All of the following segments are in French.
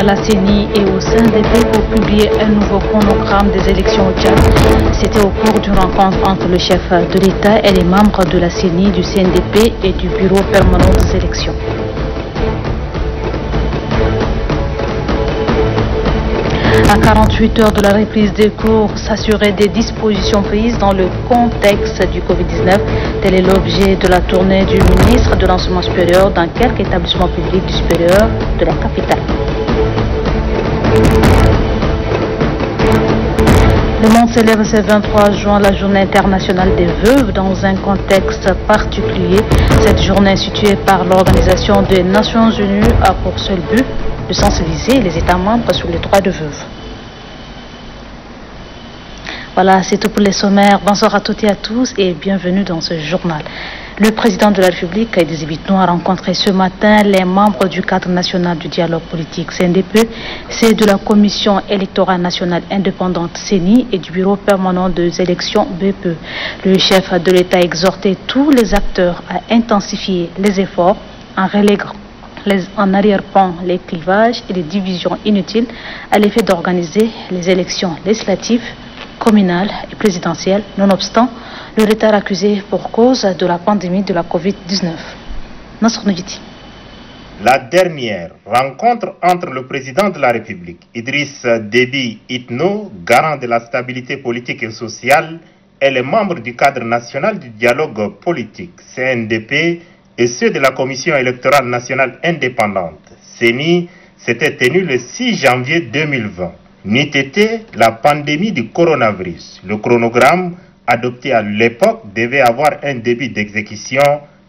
la CENI et au CNDP pour publier un nouveau chronogramme des élections au Tchad. C'était au cours d'une rencontre entre le chef de l'État et les membres de la CENI, du CNDP et du Bureau permanent des élections. À 48 heures de la reprise des cours, s'assurer des dispositions prises dans le contexte du Covid-19. Tel est l'objet de la tournée du ministre de l'Enseignement supérieur dans quelques établissements publics du supérieur de la capitale. Le monde célèbre ce 23 juin la journée internationale des veuves dans un contexte particulier. Cette journée instituée par l'Organisation des Nations Unies a pour seul but de sensibiliser les États membres sur les droits de veuves. Voilà, c'est tout pour les sommaires. Bonsoir à toutes et à tous et bienvenue dans ce journal. Le président de la République, Idriss Déby Itno, a rencontré ce matin les membres du cadre national du dialogue politique CNDP, c'est de la Commission électorale nationale indépendante CENI et du Bureau permanent des élections BPE. Le chef de l'État a exhorté tous les acteurs à intensifier les efforts en reléguant en arrière-plan les clivages et les divisions inutiles à l'effet d'organiser les élections législatives, communales et présidentielles, nonobstant le retard accusé pour cause de la pandémie de la Covid-19. Nasr Nogiti. La dernière rencontre entre le président de la République, Idriss Déby Itno, garant de la stabilité politique et sociale, et les membres du cadre national du dialogue politique, CNDP, et ceux de la Commission électorale nationale indépendante, CENI, s'était tenu le 6 janvier 2020. N'eût été la pandémie du coronavirus. Le chronogramme adopté à l'époque devait avoir un début d'exécution,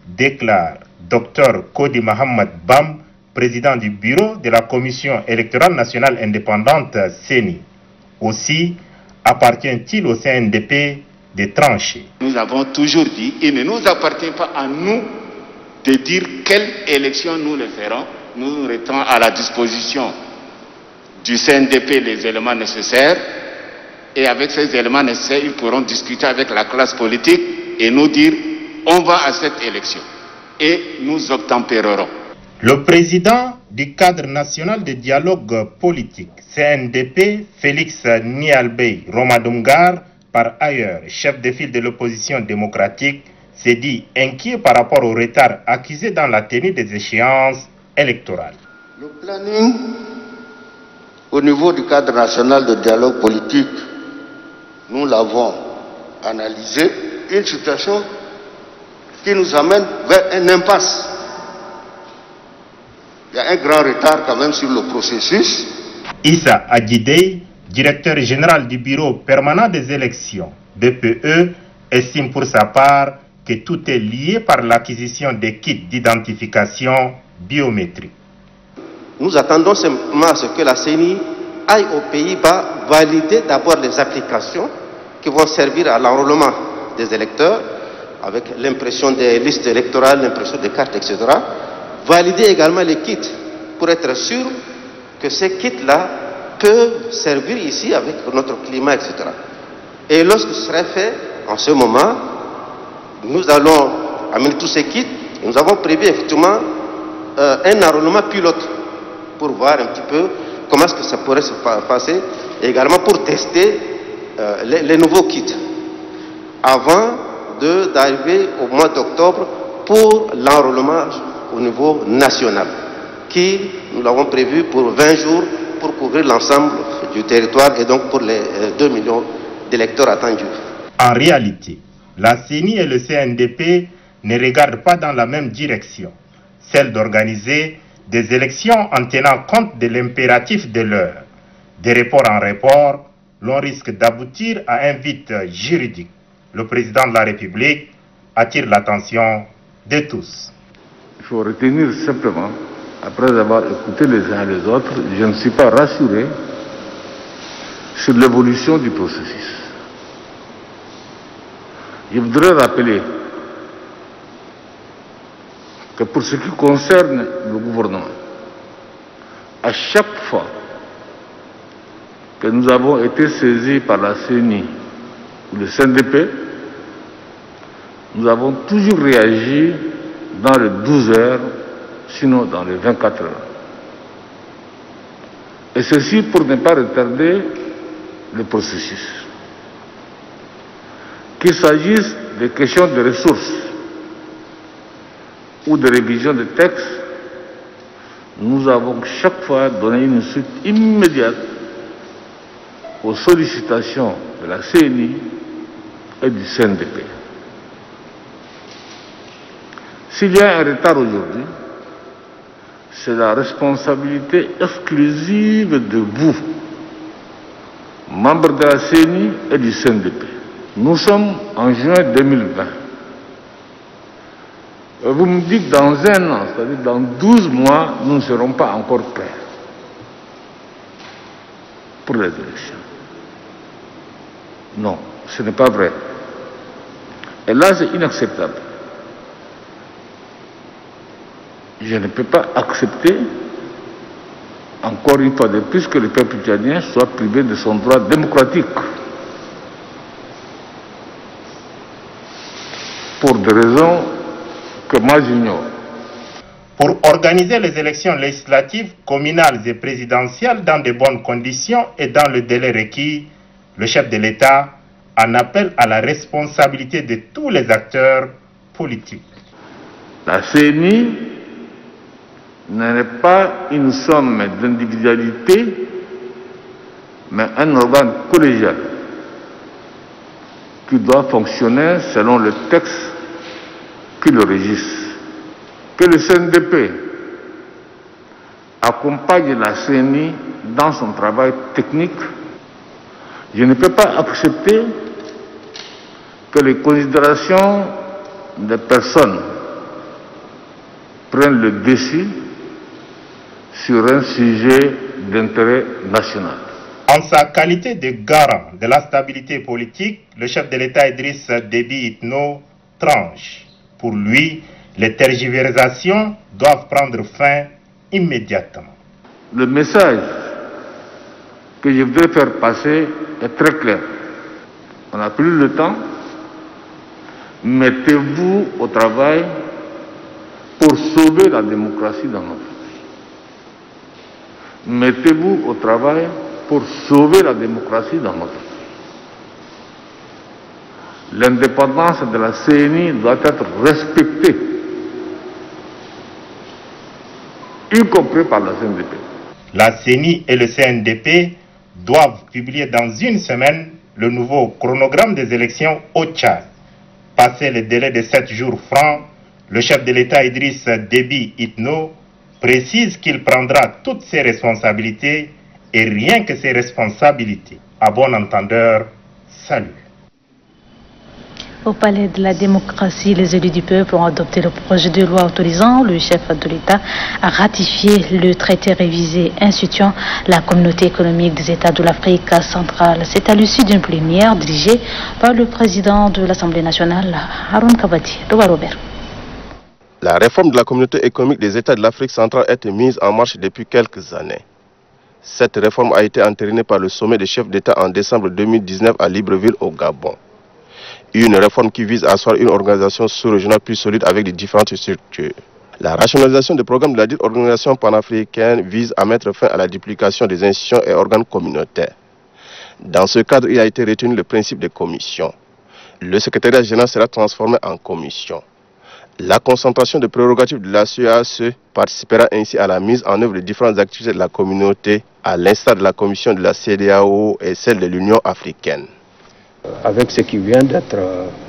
déclare Dr Kodi Mohamed Bam, président du bureau de la Commission électorale nationale indépendante, CENI. Aussi, appartient-il au CNDP de trancher. Nous avons toujours dit, il ne nous appartient pas à nous de dire quelle élection nous le ferons. Nous mettons à la disposition du CNDP les éléments nécessaires et avec ces éléments nécessaires, ils pourront discuter avec la classe politique et nous dire on va à cette élection et nous obtempérerons. Le président du cadre national de dialogue politique, CNDP, Félix Nialbey Romadumgar, par ailleurs chef de file de l'opposition démocratique, s'est dit inquiet par rapport au retard accusé dans la tenue des échéances électorales. Le planning au niveau du cadre national de dialogue politique, nous l'avons analysé, une situation qui nous amène vers un impasse. Il y a un grand retard quand même sur le processus. Issa Adjidei, directeur général du Bureau permanent des élections, BPE, estime pour sa part que tout est lié par l'acquisition des kits d'identification biométrique. Nous attendons simplement à ce que la CENI aille aux Pays-Bas valider d'abord les applications qui vont servir à l'enrôlement des électeurs avec l'impression des listes électorales, l'impression des cartes, etc. Valider également les kits pour être sûr que ces kits-là peuvent servir ici avec notre climat, etc. Et lorsque ce sera fait, en ce moment, nous allons amener tous ces kits et nous avons prévu effectivement un enrôlement pilote pour voir un petit peu comment est-ce que ça pourrait se passer et également pour tester les nouveaux kits avant d'arriver au mois d'octobre pour l'enrôlement au niveau national qui, nous l'avons prévu pour 20 jours pour couvrir l'ensemble du territoire et donc pour les 2 millions d'électeurs attendus. En réalité, la CENI et le CNDP ne regardent pas dans la même direction, celle d'organiser des élections en tenant compte de l'impératif de l'heure. De report en report, l'on risque d'aboutir à un vide juridique. Le président de la République attire l'attention de tous. Il faut retenir simplement, après avoir écouté les uns et les autres, je ne suis pas rassuré sur l'évolution du processus. Je voudrais rappeler que pour ce qui concerne le gouvernement, à chaque fois que nous avons été saisis par la CENI ou le CNDP, nous avons toujours réagi dans les 12 heures, sinon dans les 24 heures. Et ceci pour ne pas retarder le processus. Qu'il s'agisse des questions de ressources ou de révision de textes, nous avons chaque fois donné une suite immédiate aux sollicitations de la CENI et du CNDP. S'il y a un retard aujourd'hui, c'est la responsabilité exclusive de vous, membres de la CENI et du CNDP. Nous sommes en juin 2020. Vous me dites dans un an, c'est-à-dire dans 12 mois, nous ne serons pas encore prêts pour les élections. Non, ce n'est pas vrai. Et là, c'est inacceptable. Je ne peux pas accepter, encore une fois de plus, que le peuple tchadien soit privé de son droit démocratique. Pour des raisons que moi j'ignore. Pour organiser les élections législatives, communales et présidentielles dans de bonnes conditions et dans le délai requis, le chef de l'État en appelle à la responsabilité de tous les acteurs politiques. La CENI n'est pas une somme d'individualité, mais un organe collégial qui doit fonctionner selon le texte qui le régisse. Que le CNDP accompagne la CENI dans son travail technique. Je ne peux pas accepter que les considérations des personnes prennent le dessus sur un sujet d'intérêt national. En sa qualité de garant de la stabilité politique, le chef de l'État Idriss Déby Itno tranche. Pour lui, les tergiversations doivent prendre fin immédiatement. Le message que je voudrais faire passer est très clair. On n'a plus le temps. Mettez-vous au travail pour sauver la démocratie dans notre pays. Mettez-vous au travail pour sauver la démocratie dans notre pays. L'indépendance de la CENI doit être respectée, y compris par la CNDP. La CENI et le CNDP doivent publier dans une semaine le nouveau chronogramme des élections au Tchad. Passé le délai de 7 jours francs, le chef de l'État Idriss Déby Itno précise qu'il prendra toutes ses responsabilités et rien que ses responsabilités. À bon entendeur, salut. Au palais de la démocratie, les élus du peuple ont adopté le projet de loi autorisant le chef de l'État à ratifier le traité révisé instituant la communauté économique des États de l'Afrique centrale. C'est à l'issue d'une plénière dirigée par le président de l'Assemblée nationale, Haroun Kabati. Robert. La réforme de la communauté économique des États de l'Afrique centrale a été mise en marche depuis quelques années. Cette réforme a été entérinée par le sommet des chefs d'État en décembre 2019 à Libreville au Gabon. Une réforme qui vise à asseoir une organisation sous-régionale plus solide avec des différentes structures. La rationalisation des programmes de la dite organisation panafricaine vise à mettre fin à la duplication des institutions et organes communautaires. Dans ce cadre, il a été retenu le principe de commission. Le secrétariat général sera transformé en commission. La concentration de prérogatives de la CEAC participera ainsi à la mise en œuvre de différentes activités de la communauté, à l'instar de la commission de la CEDEAO et celle de l'Union africaine. Avec ce qui vient d'être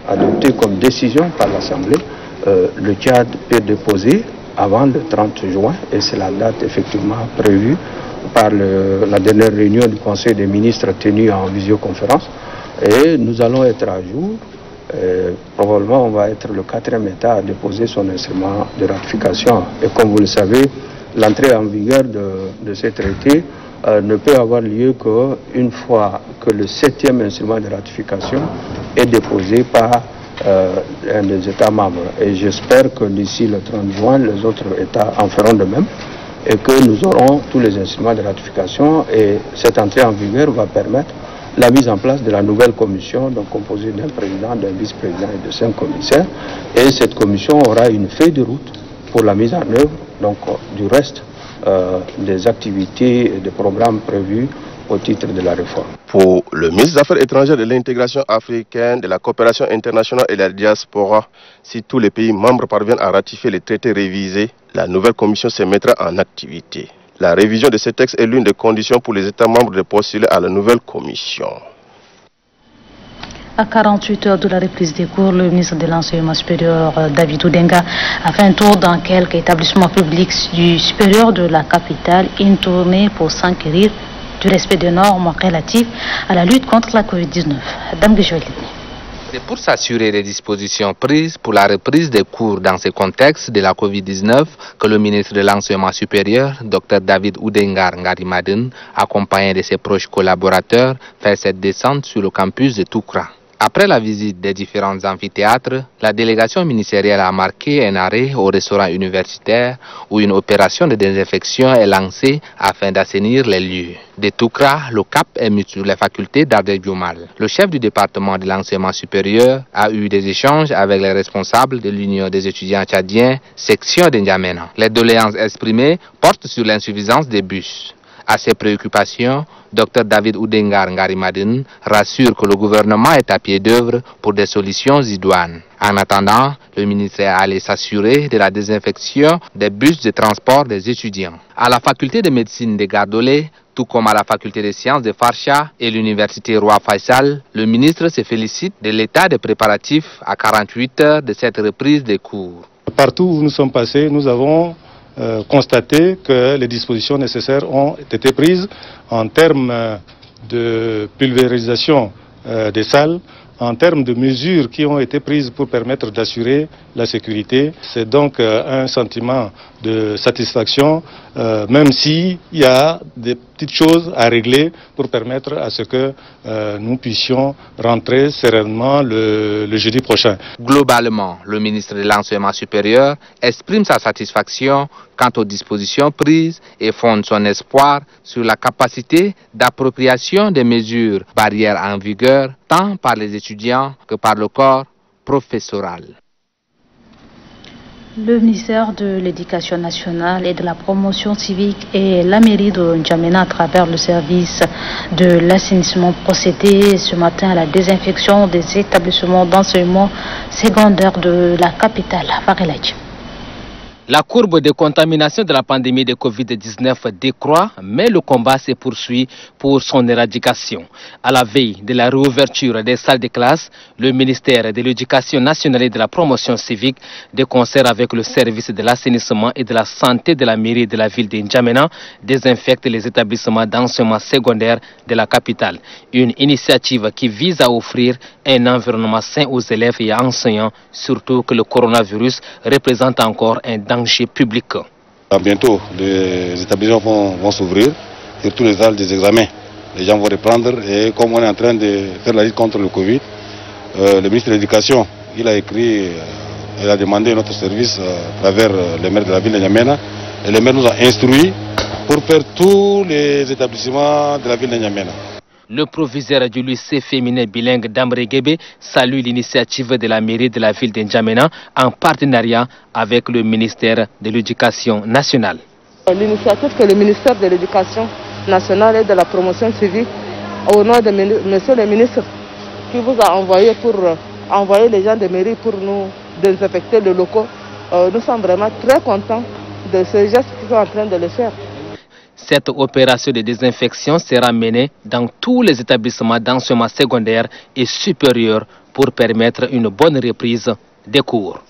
adopté comme décision par l'Assemblée, le Tchad peut déposer avant le 30 juin, et c'est la date effectivement prévue par la dernière réunion du Conseil des ministres tenue en visioconférence, et nous allons être à jour. Probablement on va être le 4e État à déposer son instrument de ratification, et comme vous le savez, l'entrée en vigueur de ces traités ne peut avoir lieu qu'une fois que le 7e instrument de ratification est déposé par un des États membres. Et j'espère que d'ici le 30 juin, les autres États en feront de même et que nous aurons tous les instruments de ratification, et cette entrée en vigueur va permettre la mise en place de la nouvelle commission, donc composée d'un président, d'un vice-président et de 5 commissaires. Et cette commission aura une feuille de route pour la mise en œuvre du reste des activités et des programmes prévus au titre de la réforme. Pour le ministre des Affaires étrangères, de l'intégration africaine, de la coopération internationale et de la diaspora, si tous les pays membres parviennent à ratifier les traités révisés, la nouvelle commission se mettra en activité. La révision de ces textes est l'une des conditions pour les États membres de postuler à la nouvelle commission. À 48 heures de la reprise des cours, le ministre de l'Enseignement supérieur, David Oudenga, a fait un tour dans quelques établissements publics du supérieur de la capitale, une tournée pour s'enquérir du respect des normes relatives à la lutte contre la Covid-19. Dame Guéjoël. C'est pour s'assurer des dispositions prises pour la reprise des cours dans ce contexte de la Covid-19 que le ministre de l'Enseignement supérieur, Dr David Oudengar Ngarimadin, accompagné de ses proches collaborateurs, fait cette descente sur le campus de Toukra. Après la visite des différents amphithéâtres, la délégation ministérielle a marqué un arrêt au restaurant universitaire où une opération de désinfection est lancée afin d'assainir les lieux. De Toukra, le cap est mis sur les facultés d'Ardé-Biomal. Le chef du département de l'enseignement supérieur a eu des échanges avec les responsables de l'Union des étudiants tchadiens, section de N'Djamena. Les doléances exprimées portent sur l'insuffisance des bus. À ces préoccupations, Dr David Oudengar Ngarimadin rassure que le gouvernement est à pied d'œuvre pour des solutions idoines. En attendant, le ministre est allé s'assurer de la désinfection des bus de transport des étudiants. À la faculté de médecine de Gardolé, tout comme à la faculté des sciences de Farcha et l'université Roi Faisal, le ministre se félicite de l'état des préparatifs à 48 heures de cette reprise des cours. Partout où nous sommes passés, nous avons constater que les dispositions nécessaires ont été prises en termes de pulvérisation des salles, en termes de mesures qui ont été prises pour permettre d'assurer la sécurité. C'est donc un sentiment de satisfaction, même s'il y a des petites choses à régler pour permettre à ce que nous puissions rentrer sereinement le jeudi prochain. Globalement, le ministre de l'Enseignement supérieur exprime sa satisfaction quant aux dispositions prises et fonde son espoir sur la capacité d'appropriation des mesures barrières en vigueur, tant par les étudiants que par le corps professoral. Le ministère de l'Éducation nationale et de la promotion civique et la mairie de N'Djamena à travers le service de l'assainissement procédé ce matin à la désinfection des établissements d'enseignement secondaire de la capitale. Fareladji. La courbe de contamination de la pandémie de Covid-19 décroît, mais le combat se poursuit pour son éradication. À la veille de la réouverture des salles de classe, le ministère de l'Éducation nationale et de la promotion civique, de concert avec le service de l'assainissement et de la santé de la mairie de la ville de N'Djamena, désinfecte les établissements d'enseignement secondaire de la capitale. Une initiative qui vise à offrir un environnement sain aux élèves et enseignants, surtout que le coronavirus représente encore un danger public. Bientôt, les établissements vont s'ouvrir, surtout les salles des examens. Les gens vont reprendre et comme on est en train de faire la lutte contre le Covid, le ministre de l'Éducation, il a écrit, il a demandé notre service à travers le maire de la ville de N'Djamena et le maire nous a instruit pour faire tous les établissements de la ville de N'Djamena. Le proviseur du lycée féminin bilingue d'Amregebe salue l'initiative de la mairie de la ville de N'Djamena en partenariat avec le ministère de l'Éducation nationale. L'initiative que le ministère de l'Éducation nationale et de la promotion civique, au nom de monsieur le ministre, qui vous a envoyé pour envoyer les gens de mairie pour nous désinfecter les locaux, nous sommes vraiment très contents de ce geste qu'ils sont en train de le faire. Cette opération de désinfection sera menée dans tous les établissements d'enseignement secondaire et supérieur pour permettre une bonne reprise des cours.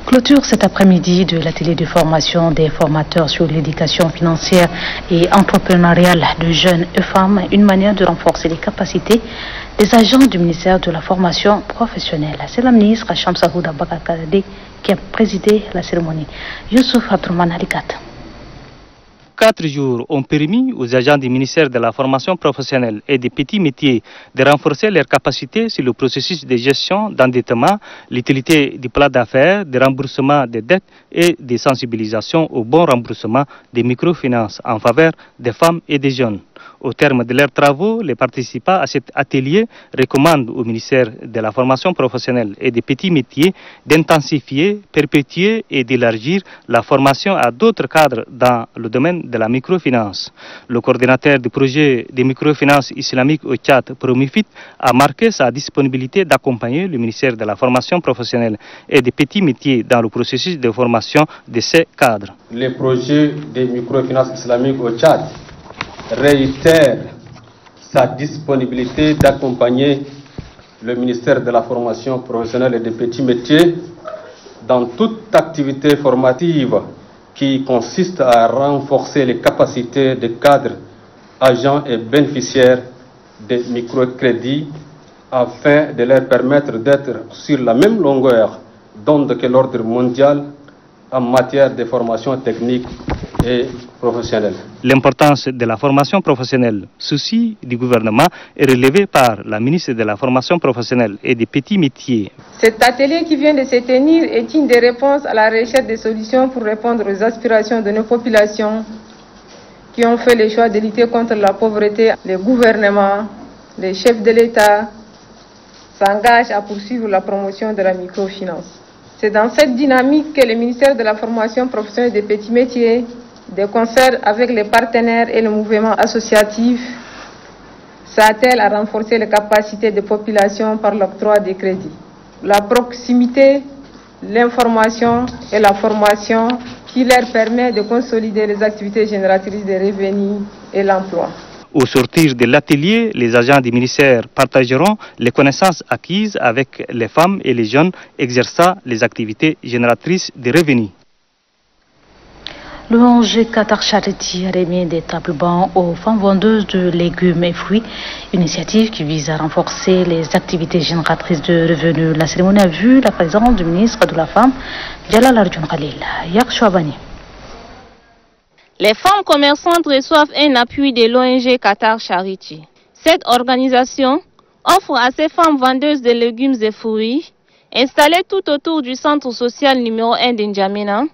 Clôture cet après-midi de l'atelier de formation des formateurs sur l'éducation financière et entrepreneuriale de jeunes et femmes, une manière de renforcer les capacités des agents du ministère de la formation professionnelle. C'est la ministre Shamsa Houda Bakakade qui a présidé la cérémonie. Youssouf Abdourman Alikat. 4 jours ont permis aux agents du ministère de la formation professionnelle et des petits métiers de renforcer leurs capacités sur le processus de gestion d'endettement, l'utilité du plat d'affaires, de remboursement des dettes et de sensibilisation au bon remboursement des microfinances en faveur des femmes et des jeunes. Au terme de leurs travaux, les participants à cet atelier recommandent au ministère de la formation professionnelle et des petits métiers d'intensifier, perpétuer et d'élargir la formation à d'autres cadres dans le domaine de la microfinance. Le coordinateur du projet de microfinance islamique au Tchad, Promifit, a marqué sa disponibilité d'accompagner le ministère de la formation professionnelle et des petits métiers dans le processus de formation de ces cadres. Les projets de microfinance islamique au Tchad réitère sa disponibilité d'accompagner le ministère de la formation professionnelle et des petits métiers dans toute activité formative qui consiste à renforcer les capacités des cadres, agents et bénéficiaires des microcrédits afin de leur permettre d'être sur la même longueur d'onde que l'ordre mondial en matière de formation technique et professionnelle. L'importance de la formation professionnelle, souci du gouvernement, est relevé par la ministre de la formation professionnelle et des petits métiers. Cet atelier qui vient de se tenir est une des réponses à la recherche de solutions pour répondre aux aspirations de nos populations qui ont fait le choix de lutter contre la pauvreté. Les gouvernements, les chefs de l'État s'engagent à poursuivre la promotion de la microfinance. C'est dans cette dynamique que le ministère de la formation professionnelle et des petits métiers, de concert avec les partenaires et le mouvement associatif, s'attelle à renforcer les capacités des populations par l'octroi des crédits. La proximité, l'information et la formation qui leur permet de consolider les activités génératrices de revenus et l'emploi. Au sortir de l'atelier, les agents du ministère partageront les connaissances acquises avec les femmes et les jeunes exerçant les activités génératrices de revenus. L'ONG Qatar Charity a remis des tables bancs aux femmes vendeuses de légumes et fruits, initiative qui vise à renforcer les activités génératrices de revenus. La cérémonie a vu la présence du ministre de la Femme, Jalal Arjun Khalil. Yak Chouabani. Les femmes commerçantes reçoivent un appui de l'ONG Qatar Charity. Cette organisation offre à ces femmes vendeuses de légumes et fruits, installées tout autour du centre social numéro 1 d'Injamena,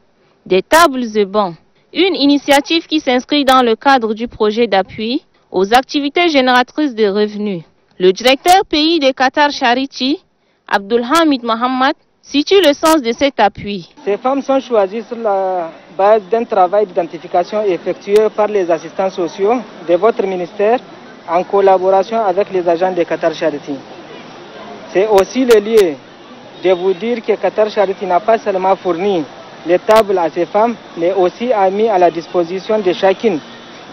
des tables et bancs. Une initiative qui s'inscrit dans le cadre du projet d'appui aux activités génératrices de revenus. Le directeur pays de Qatar Charity, Abdulhamid Mohamed, situe le sens de cet appui. Ces femmes sont choisies sur la base d'un travail d'identification effectué par les assistants sociaux de votre ministère en collaboration avec les agents de Qatar Charity. C'est aussi le lieu de vous dire que Qatar Charity n'a pas seulement fourni les tables à ces femmes, mais aussi a mis à la disposition de chacune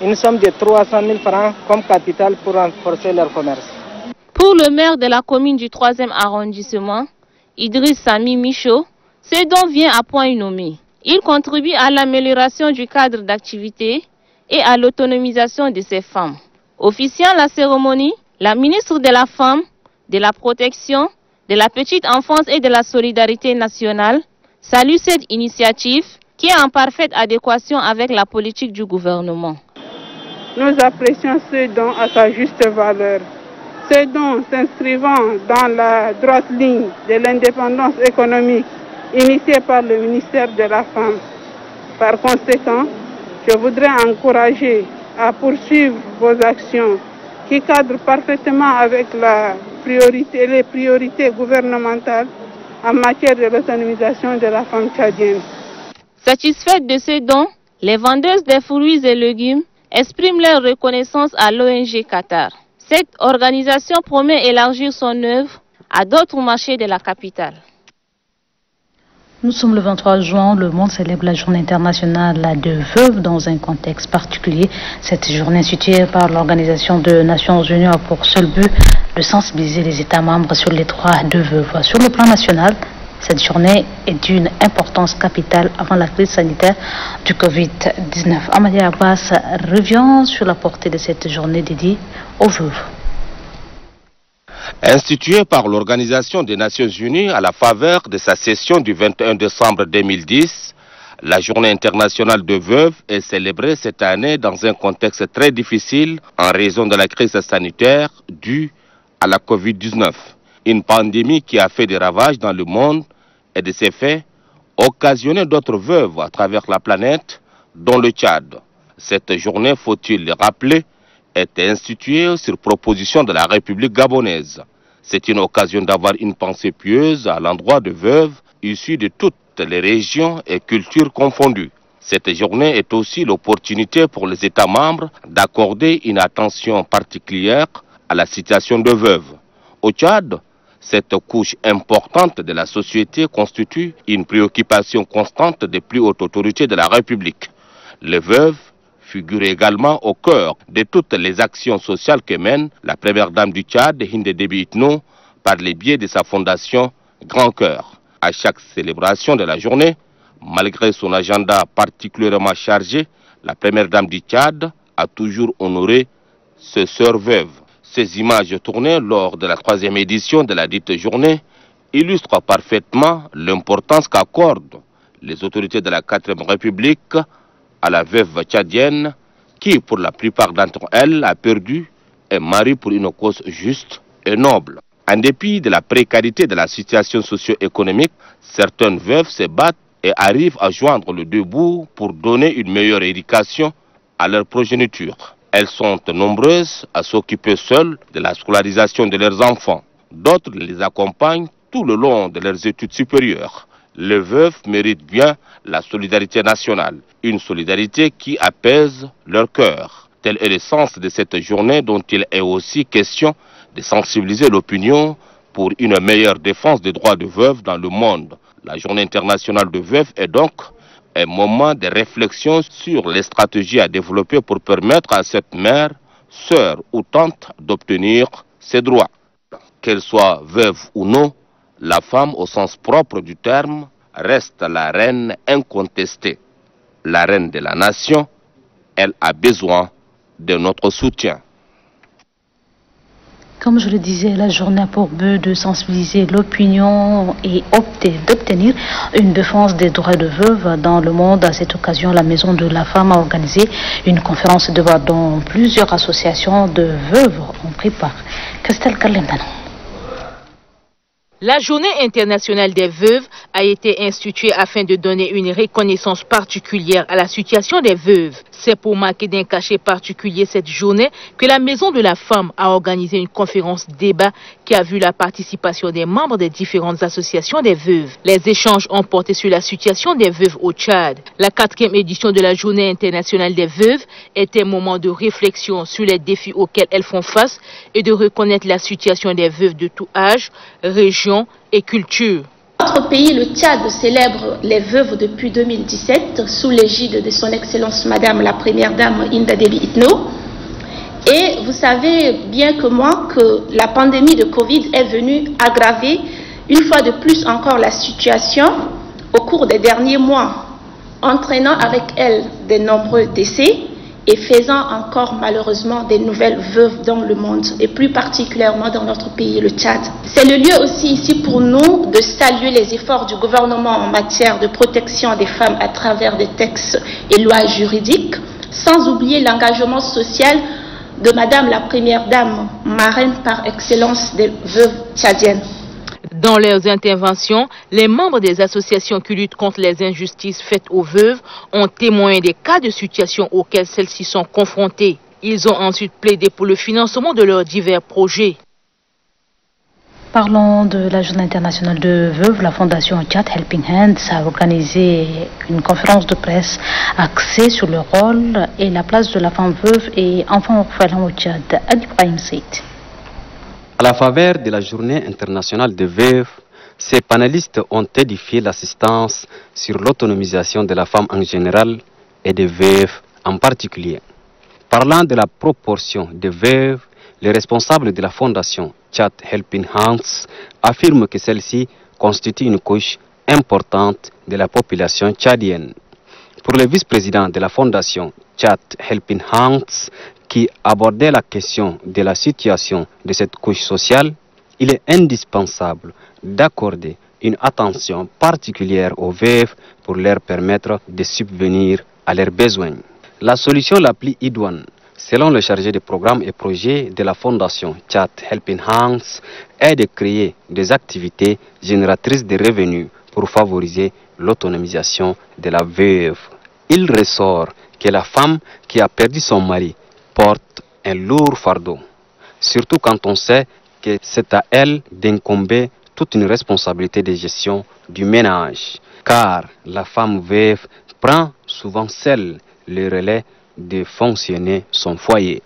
une somme de 300 000 francs comme capital pour renforcer leur commerce. Pour le maire de la commune du 3e arrondissement, Idriss Sami Michaud, ce don vient à point nommé. Il contribue à l'amélioration du cadre d'activité et à l'autonomisation de ces femmes. Officiant la cérémonie, la ministre de la Femme, de la Protection, de la Petite Enfance et de la Solidarité nationale salue cette initiative qui est en parfaite adéquation avec la politique du gouvernement. Nous apprécions ce don à sa juste valeur. Ce don s'inscrivant dans la droite ligne de l'indépendance économique initiée par le ministère de la Femme. Par conséquent, je voudrais encourager à poursuivre vos actions qui cadrent parfaitement avec les priorités gouvernementales en matière de l'autonomisation de la femme tchadienne. Satisfaites de ce don, les vendeuses de fruits et légumes expriment leur reconnaissance à l'ONG Qatar. Cette organisation promet élargir son œuvre à d'autres marchés de la capitale. Nous sommes le 23 juin, le monde célèbre la journée internationale de veuves dans un contexte particulier. Cette journée instituée par l'Organisation des Nations Unies a pour seul but de sensibiliser les États membres sur les droits de veuves. Sur le plan national, cette journée est d'une importance capitale avant la crise sanitaire du Covid-19. Amadia Abbas revient sur la portée de cette journée dédiée aux veuves. Instituée par l'Organisation des Nations Unies à la faveur de sa session du 21 décembre 2010, La journée internationale de veuves est célébrée cette année dans un contexte très difficile en raison de la crise sanitaire due à la Covid-19. Une pandémie qui a fait des ravages dans le monde et de ses faits occasionné d'autres veuves à travers la planète, dont le Tchad. Cette journée, faut-il le rappeler, est instituée sur proposition de la République gabonaise. C'est une occasion d'avoir une pensée pieuse à l'endroit de veuves issues de toutes les régions et cultures confondues. Cette journée est aussi l'opportunité pour les États membres d'accorder une attention particulière à la situation de veuves. Au Tchad, cette couche importante de la société constitue une préoccupation constante des plus hautes autorités de la République. Les veuves figurent également au cœur de toutes les actions sociales que mène la première dame du Tchad, Hinde Déby Itno, par le biais de sa fondation Grand Cœur. À chaque célébration de la journée, malgré son agenda particulièrement chargé, la première dame du Tchad a toujours honoré ses sœurs veuves. Ces images tournées lors de la 3e édition de la dite journée illustrent parfaitement l'importance qu'accordent les autorités de la 4e République à la veuve tchadienne qui, pour la plupart d'entre elles, a perdu un mari pour une cause juste et noble. En dépit de la précarité de la situation socio-économique, certaines veuves se battent et arrivent à joindre les deux bouts pour donner une meilleure éducation à leur progéniture. Elles sont nombreuses à s'occuper seules de la scolarisation de leurs enfants. D'autres les accompagnent tout le long de leurs études supérieures. Les veuves méritent bien la solidarité nationale, une solidarité qui apaise leur cœur. Tel est le sens de cette journée dont il est aussi question de sensibiliser l'opinion pour une meilleure défense des droits de veuves dans le monde. La journée internationale de veuves est donc un moment de réflexion sur les stratégies à développer pour permettre à cette mère, sœur ou tante d'obtenir ses droits. Qu'elle soit veuve ou non, la femme au sens propre du terme reste la reine incontestée. La reine de la nation, elle a besoin de notre soutien. Comme je le disais, la journée a pour but de sensibiliser l'opinion et d'obtenir une défense des droits de veuves dans le monde. À cette occasion, la Maison de la Femme a organisé une conférence de débat dont plusieurs associations de veuves ont pris part. Christelle Kalendano. La journée internationale des veuves a été instituée afin de donner une reconnaissance particulière à la situation des veuves. C'est pour marquer d'un cachet particulier cette journée que la Maison de la Femme a organisé une conférence débat qui a vu la participation des membres des différentes associations des veuves. Les échanges ont porté sur la situation des veuves au Tchad. La 4e édition de la journée internationale des veuves est un moment de réflexion sur les défis auxquels elles font face et de reconnaître la situation des veuves de tout âge, région et culture. Notre pays, le Tchad, célèbre les veuves depuis 2017 sous l'égide de son Excellence Madame la Première Dame Hinde Déby Itno. Et vous savez bien que moi que la pandémie de Covid est venue aggraver une fois de plus encore la situation au cours des derniers mois, entraînant avec elle de nombreux décès et faisant encore malheureusement des nouvelles veuves dans le monde et plus particulièrement dans notre pays, le Tchad. C'est le lieu aussi ici pour nous de saluer les efforts du gouvernement en matière de protection des femmes à travers des textes et lois juridiques, sans oublier l'engagement social de Madame la Première Dame, marraine par excellence des veuves tchadiennes. Dans leurs interventions, les membres des associations qui luttent contre les injustices faites aux veuves ont témoigné des cas de situation auxquels celles-ci sont confrontées. Ils ont ensuite plaidé pour le financement de leurs divers projets. Parlons de la journée internationale de veuves. La fondation Tchad Helping Hands a organisé une conférence de presse axée sur le rôle et la place de la femme veuve et enfant orphelin au Tchad. Adi Ibrahim Seyd. À la faveur de la journée internationale des veuves, ces panélistes ont édifié l'assistance sur l'autonomisation de la femme en général et des veuves en particulier. Parlant de la proportion des veuves, les responsables de la fondation Tchad Helping Hands affirment que celle-ci constitue une couche importante de la population tchadienne. Pour le vice-président de la fondation Tchad Helping Hands, qui abordait la question de la situation de cette couche sociale, il est indispensable d'accorder une attention particulière aux veuves pour leur permettre de subvenir à leurs besoins. La solution la plus idoine, selon le chargé de programmes et projets de la Fondation Tchad Helping Hands, est de créer des activités génératrices de revenus pour favoriser l'autonomisation de la veuve. Il ressort que la femme qui a perdu son mari porte un lourd fardeau, surtout quand on sait que c'est à elle d'incomber toute une responsabilité de gestion du ménage, car la femme veuve prend souvent seule le relais de fonctionner son foyer.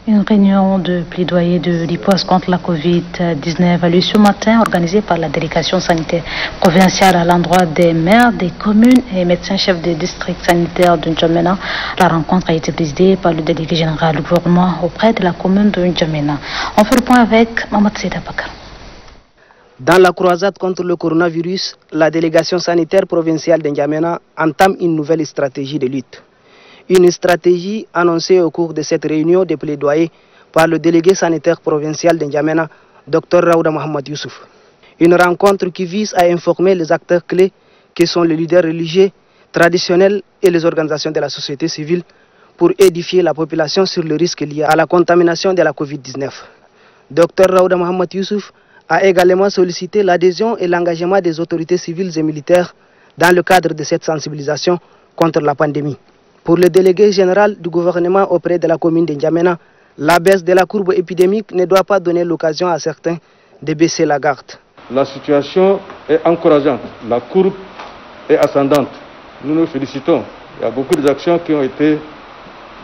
Une réunion de plaidoyer de riposte contre la Covid-19 a lieu ce matin, organisée par la délégation sanitaire provinciale à l'endroit des maires, des communes et médecins-chefs des districts sanitaires de N'Djamena. La rencontre a été présidée par le délégué général du gouvernement auprès de la commune de N'Djamena. On fait le point avec Mamad Seyda Bakar. Dans la croisade contre le coronavirus, la délégation sanitaire provinciale de N'Djamena entame une nouvelle stratégie de lutte. Une stratégie annoncée au cours de cette réunion de plaidoyer par le délégué sanitaire provincial de N'Djamena, Dr Raouda Mohamed Youssouf. Une rencontre qui vise à informer les acteurs clés qui sont les leaders religieux, traditionnels et les organisations de la société civile pour édifier la population sur le risque lié à la contamination de la Covid-19. Dr Raouda Mohamed Youssouf a également sollicité l'adhésion et l'engagement des autorités civiles et militaires dans le cadre de cette sensibilisation contre la pandémie. Pour le délégué général du gouvernement auprès de la commune de N'Djamena, la baisse de la courbe épidémique ne doit pas donner l'occasion à certains de baisser la garde. La situation est encourageante, la courbe est ascendante. Nous nous félicitons. Il y a beaucoup d'actions qui ont été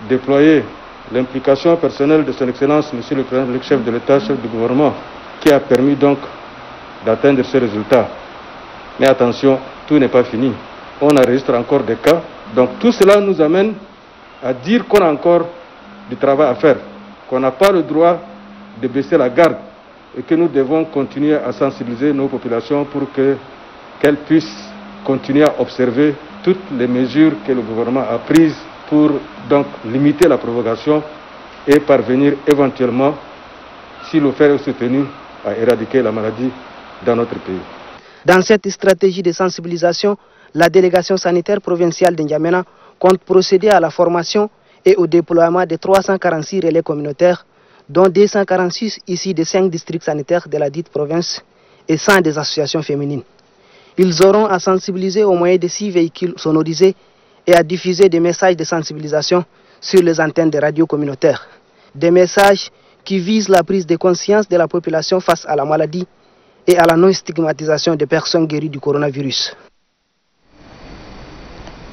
déployées. L'implication personnelle de son Excellence, Monsieur le Président, le chef de l'État, chef du gouvernement, qui a permis donc d'atteindre ces résultats. Mais attention, tout n'est pas fini. On enregistre encore des cas. Donc tout cela nous amène à dire qu'on a encore du travail à faire, qu'on n'a pas le droit de baisser la garde et que nous devons continuer à sensibiliser nos populations pour qu'elles puissent continuer à observer toutes les mesures que le gouvernement a prises pour donc limiter la propagation et parvenir éventuellement, si le faire est soutenu, à éradiquer la maladie dans notre pays. Dans cette stratégie de sensibilisation, la délégation sanitaire provinciale de N'Djamena compte procéder à la formation et au déploiement de 346 relais communautaires, dont 246 ici des 5 districts sanitaires de la dite province et 100 des associations féminines. Ils auront à sensibiliser au moyen de 6 véhicules sonorisés et à diffuser des messages de sensibilisation sur les antennes des radios communautaires. Des messages qui visent la prise de conscience de la population face à la maladie et à la non-stigmatisation des personnes guéries du coronavirus.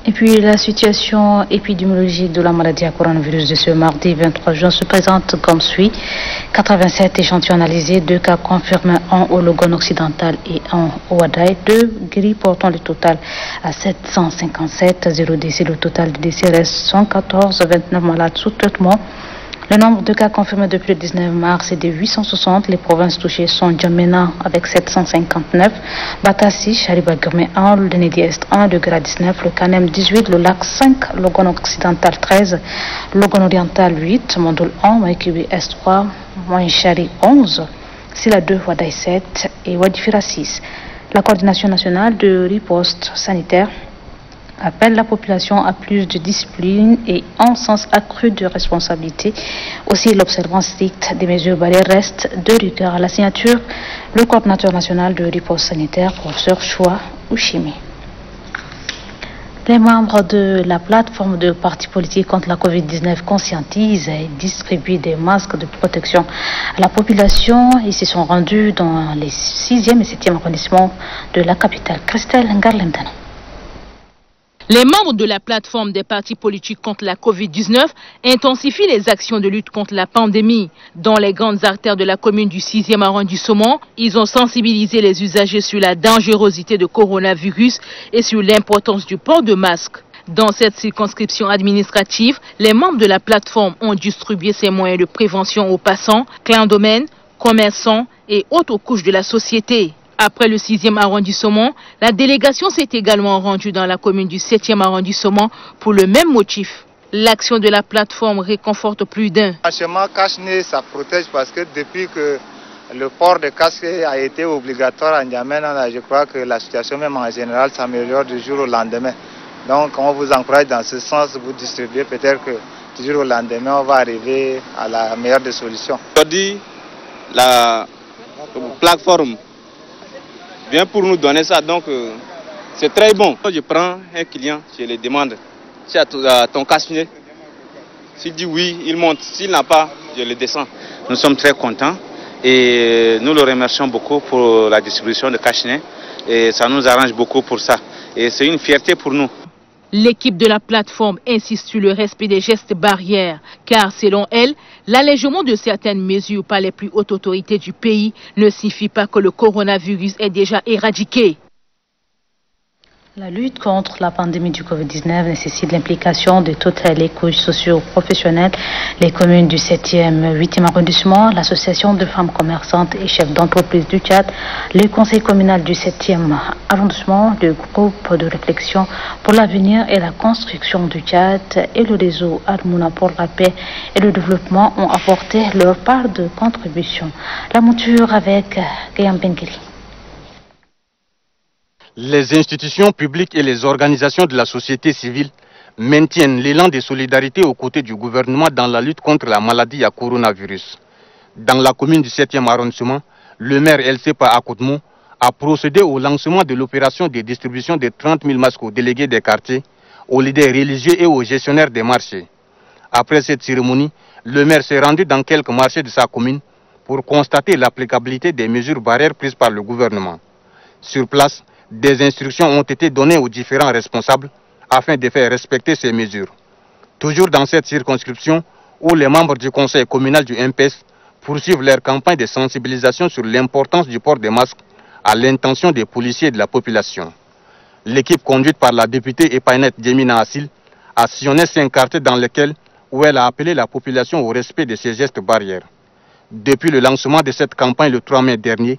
Et puis la situation épidémiologique de la maladie à coronavirus de ce mardi 23 juin se présente comme suit. 87 échantillons analysés, 2 cas confirmés, 1 au Logone occidental et 1 au Wadaï, 2 guéris portant le total à 757, 0 décès. Le total de décès reste 114, 29 malades sous traitement. Le nombre de cas confirmés depuis le 19 mars est de 860. Les provinces touchées sont N'Djamena avec 759, Batassi, Chariba-Gurmé 1, le Dénédi Est 1, le Gra 19, le Kanem 18, le Lac 5, le Logone occidental 13, le Logone oriental 8, Mondoul 1, Maïkibi Est 3, Moïnchari 11, Sila 2, Wadaï 7 et Wadifira 6. La coordination nationale de riposte sanitaire appelle la population à plus de discipline et un sens accru de responsabilité. Aussi, l'observance stricte des mesures barrières reste de rigueur. À la signature, le coordinateur national de riposte sanitaire, professeur Choua Ouchimi. Les membres de la plateforme de partis politiques contre la Covid-19 conscientisent et distribuent des masques de protection à la population. Ils se sont rendus dans les 6e et 7e arrondissements de la capitale. Christelle Ngarlendana. Les membres de la plateforme des partis politiques contre la Covid-19 intensifient les actions de lutte contre la pandémie. Dans les grandes artères de la commune du 6e arrondissement, ils ont sensibilisé les usagers sur la dangerosité de coronavirus et sur l'importance du port de masque. Dans cette circonscription administrative, les membres de la plateforme ont distribué ces moyens de prévention aux passants, clandomènes, commerçants et autres couches de la société. Après le 6e arrondissement, la délégation s'est également rendue dans la commune du 7e arrondissement pour le même motif. L'action de la plateforme réconforte plus d'un. Franchement, cache-nez, ça protège parce que depuis que Le port de casque a été obligatoire en N'Djamena. Je crois que la situation même en général s'améliore du jour au lendemain. Donc on vous encourage dans ce sens, vous distribuer, peut-être que du jour au lendemain on va arriver à la meilleure des solutions. Aujourd'hui, la plateforme vient pour nous donner ça, donc c'est très bon. Je prends un client, je lui demande, tu as ton cache-nez? S'il dit oui, il monte, s'il n'a pas, je le descends. Nous sommes très contents et nous le remercions beaucoup pour la distribution de cache-nez et ça nous arrange beaucoup pour ça. Et c'est une fierté pour nous. L'équipe de la plateforme insiste sur le respect des gestes barrières, car selon elle, l'allègement de certaines mesures par les plus hautes autorités du pays ne signifie pas que le coronavirus est déjà éradiqué. La lutte contre la pandémie du Covid-19 nécessite l'implication de toutes les couches socio-professionnelles. Les communes du 7e, 8e arrondissement, l'association de femmes commerçantes et chefs d'entreprise du Tchad, le conseil communal du 7e arrondissement, le groupe de réflexion pour l'avenir et la construction du Tchad et le réseau Al-Mouna pour la paix et le développement ont apporté leur part de contribution. La monture avec Gayam Bengeli. Les institutions publiques et les organisations de la société civile maintiennent l'élan de solidarité aux côtés du gouvernement dans la lutte contre la maladie à coronavirus. Dans la commune du 7e arrondissement, le maire Elsepa Akoudmou a procédé au lancement de l'opération de distribution de 30 000 masques aux délégués des quartiers, aux leaders religieux et aux gestionnaires des marchés. Après cette cérémonie, le maire s'est rendu dans quelques marchés de sa commune pour constater l'applicabilité des mesures barrières prises par le gouvernement. Sur place, des instructions ont été données aux différents responsables afin de faire respecter ces mesures. Toujours dans cette circonscription où les membres du conseil communal du MPS poursuivent leur campagne de sensibilisation sur l'importance du port des masques à l'intention des policiers et de la population. L'équipe conduite par la députée Epainette Djemina Assil a sillonné 5 quartiers dans lesquels où elle a appelé la population au respect de ces gestes barrières. Depuis le lancement de cette campagne le 3 mai dernier,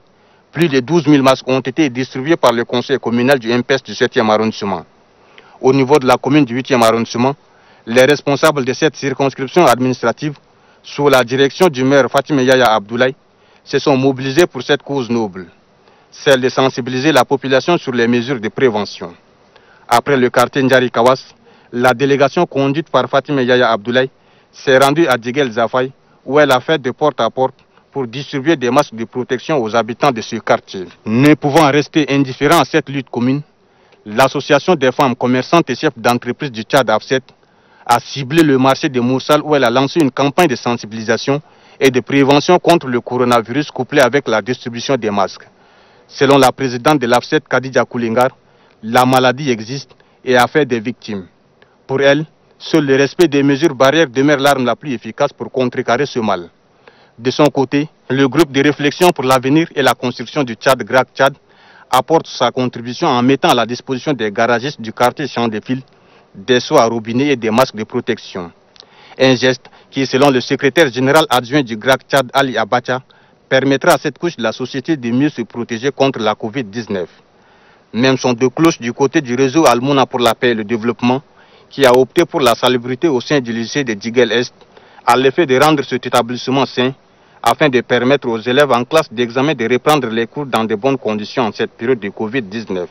plus de 12 000 masques ont été distribués par le conseil communal du MPS du 7e arrondissement. Au niveau de la commune du 8e arrondissement, les responsables de cette circonscription administrative, sous la direction du maire Fatime Yaya Abdoulaye, se sont mobilisés pour cette cause noble, celle de sensibiliser la population sur les mesures de prévention. Après le quartier Ndjari Kawas, la délégation conduite par Fatime Yaya Abdoulaye s'est rendue à Djigel Zafay, où elle a fait de porte à porte pour distribuer des masques de protection aux habitants de ce quartier. Ne pouvant rester indifférents à cette lutte commune, l'association des femmes commerçantes et chefs d'entreprise du Tchad AFSET a ciblé le marché de Moussal où elle a lancé une campagne de sensibilisation et de prévention contre le coronavirus couplée avec la distribution des masques. Selon la présidente de l'AFSET, Khadija Koulingar, la maladie existe et a fait des victimes. Pour elle, seul le respect des mesures barrières demeure l'arme la plus efficace pour contrecarrer ce mal. De son côté, le groupe de réflexion pour l'avenir et la construction du Tchad GRAC Tchad apporte sa contribution en mettant à la disposition des garagistes du quartier Champ des Fils des seaux à robinet et des masques de protection. Un geste qui, selon le secrétaire général adjoint du GRAC Tchad Ali Abacha, permettra à cette couche de la société de mieux se protéger contre la Covid-19. Même son de cloche du côté du réseau Al-Mouna pour la paix et le développement, qui a opté pour la salubrité au sein du lycée de Djigel-Est, à l'effet de rendre cet établissement sain, afin de permettre aux élèves en classe d'examen de reprendre les cours dans de bonnes conditions en cette période de Covid-19.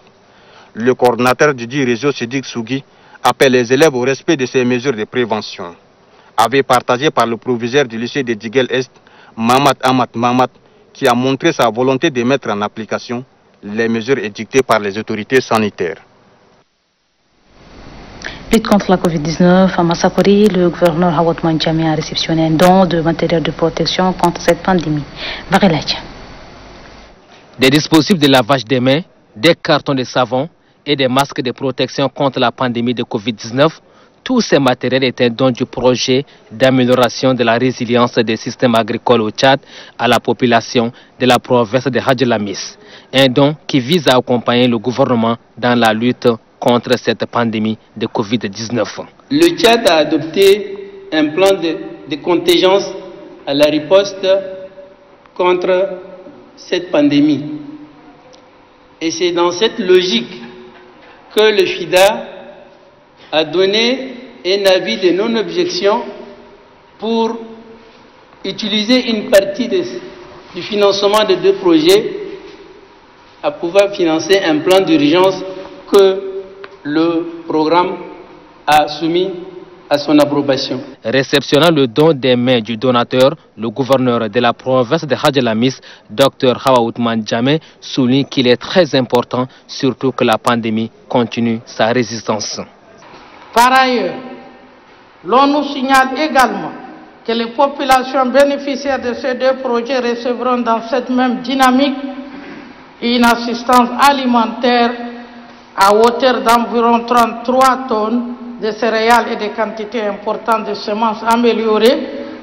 Le coordinateur du dit réseau, Sidik Sougui, appelle les élèves au respect de ces mesures de prévention. Avait partagé par le proviseur du lycée de Djigel-Est, Mamad Ahmad Mamad, qui a montré sa volonté de mettre en application les mesures édictées par les autorités sanitaires. Lutte contre la Covid-19, à Massakori, le gouverneur Hawat Mandjami a réceptionné un don de matériel de protection contre cette pandémie. Des dispositifs de lavage des mains, des cartons de savon et des masques de protection contre la pandémie de Covid-19, tous ces matériels étaient un don du projet d'amélioration de la résilience des systèmes agricoles au Tchad à la population de la province de Hadjelamis. Un don qui vise à accompagner le gouvernement dans la lutte contre cette pandémie de Covid-19. Le Tchad a adopté un plan de contingence à la riposte contre cette pandémie. Et c'est dans cette logique que le FIDA a donné un avis de non-objection pour utiliser une partie de du financement de 2 projets à pouvoir financer un plan d'urgence que le programme a soumis à son approbation. Réceptionnant le don des mains du donateur, le gouverneur de la province de Hadjalamis, Dr Hawa Othman Djamé, souligne qu'il est très important, surtout que la pandémie continue sa résistance. Par ailleurs, l'on nous signale également que les populations bénéficiaires de ces 2 projets recevront dans cette même dynamique une assistance alimentaire à hauteur d'environ 33 tonnes de céréales et des quantités importantes de semences améliorées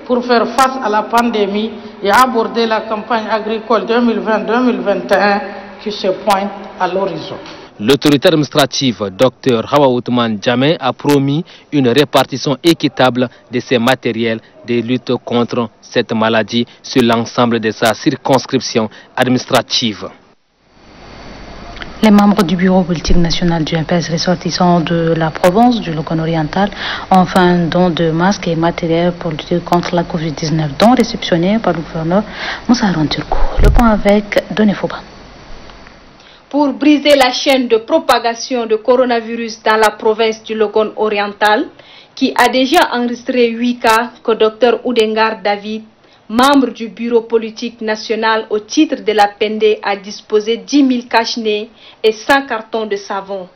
pour faire face à la pandémie et aborder la campagne agricole 2020-2021 qui se pointe à l'horizon. L'autorité administrative, Dr Hawa Othman Djamé, a promis une répartition équitable de ces matériels de lutte contre cette maladie sur l'ensemble de sa circonscription administrative. Les membres du bureau politique national du MPS ressortissants de la province du Logone oriental ont fait un don de masques et matériel pour lutter contre la Covid-19, don réceptionné par le gouverneur Moussa Haroun-Turko. Le point avec Doné Foba. Pour briser la chaîne de propagation de coronavirus dans la province du Logone oriental, qui a déjà enregistré 8 cas, que Dr Oudengar David, membre du bureau politique national au titre de la PND, a disposé 10 000 cache-nez et 100 cartons de savon.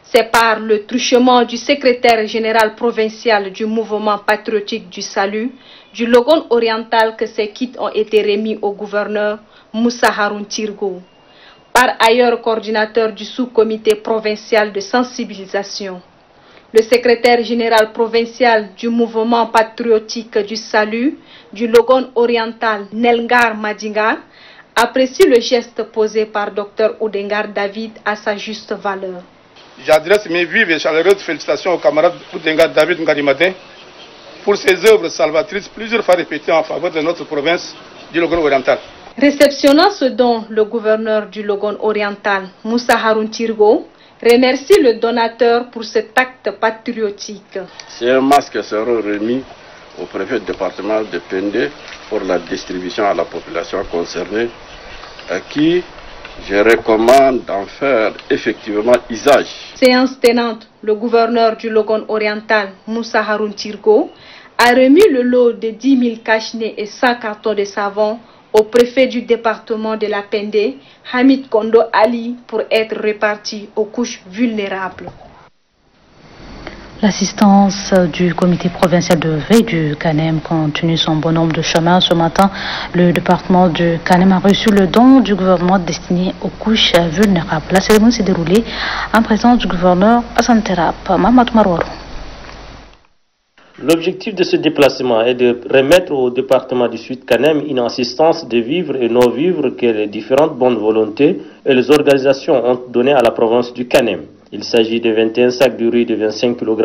C'est par le truchement du secrétaire général provincial du mouvement patriotique du salut du Logone oriental que ces kits ont été remis au gouverneur Moussa Haroun-Turko, par ailleurs coordinateur du sous-comité provincial de sensibilisation. Le secrétaire général provincial du mouvement patriotique du salut du Logone oriental, Nelgar Madingar, apprécie le geste posé par Dr Oudengar David à sa juste valeur. J'adresse mes vives et chaleureuses félicitations au camarade Oudengar David Ngarimadin pour ses œuvres salvatrices plusieurs fois répétées en faveur de notre province du Logone oriental. Réceptionnant ce don, le gouverneur du Logone oriental, Moussa Haroun-Turko, remercie le donateur pour cet acte patriotique. Ces masques seront remis au préfet du département de Pende pour la distribution à la population concernée, à qui je recommande d'en faire effectivement usage. Séance tenante, le gouverneur du Logone oriental, Moussa Haroun-Turko, a remis le lot de 10 000 cache-nez et 100 cartons de savon au préfet du département de la Pende, Hamid Kondo Ali, pour être réparti aux couches vulnérables. L'assistance du comité provincial de veille du CANEM continue son bon nombre de chemins. Ce matin, le département du CANEM a reçu le don du gouvernement destiné aux couches vulnérables. La cérémonie s'est déroulée en présence du gouverneur Hassan Terap. Mamadou Marwaro. L'objectif de ce déplacement est de remettre au département du Sud CANEM une assistance de vivres et non-vivres que les différentes bonnes volontés et les organisations ont donné à la province du CANEM. Il s'agit de 21 sacs de riz de 25 kg,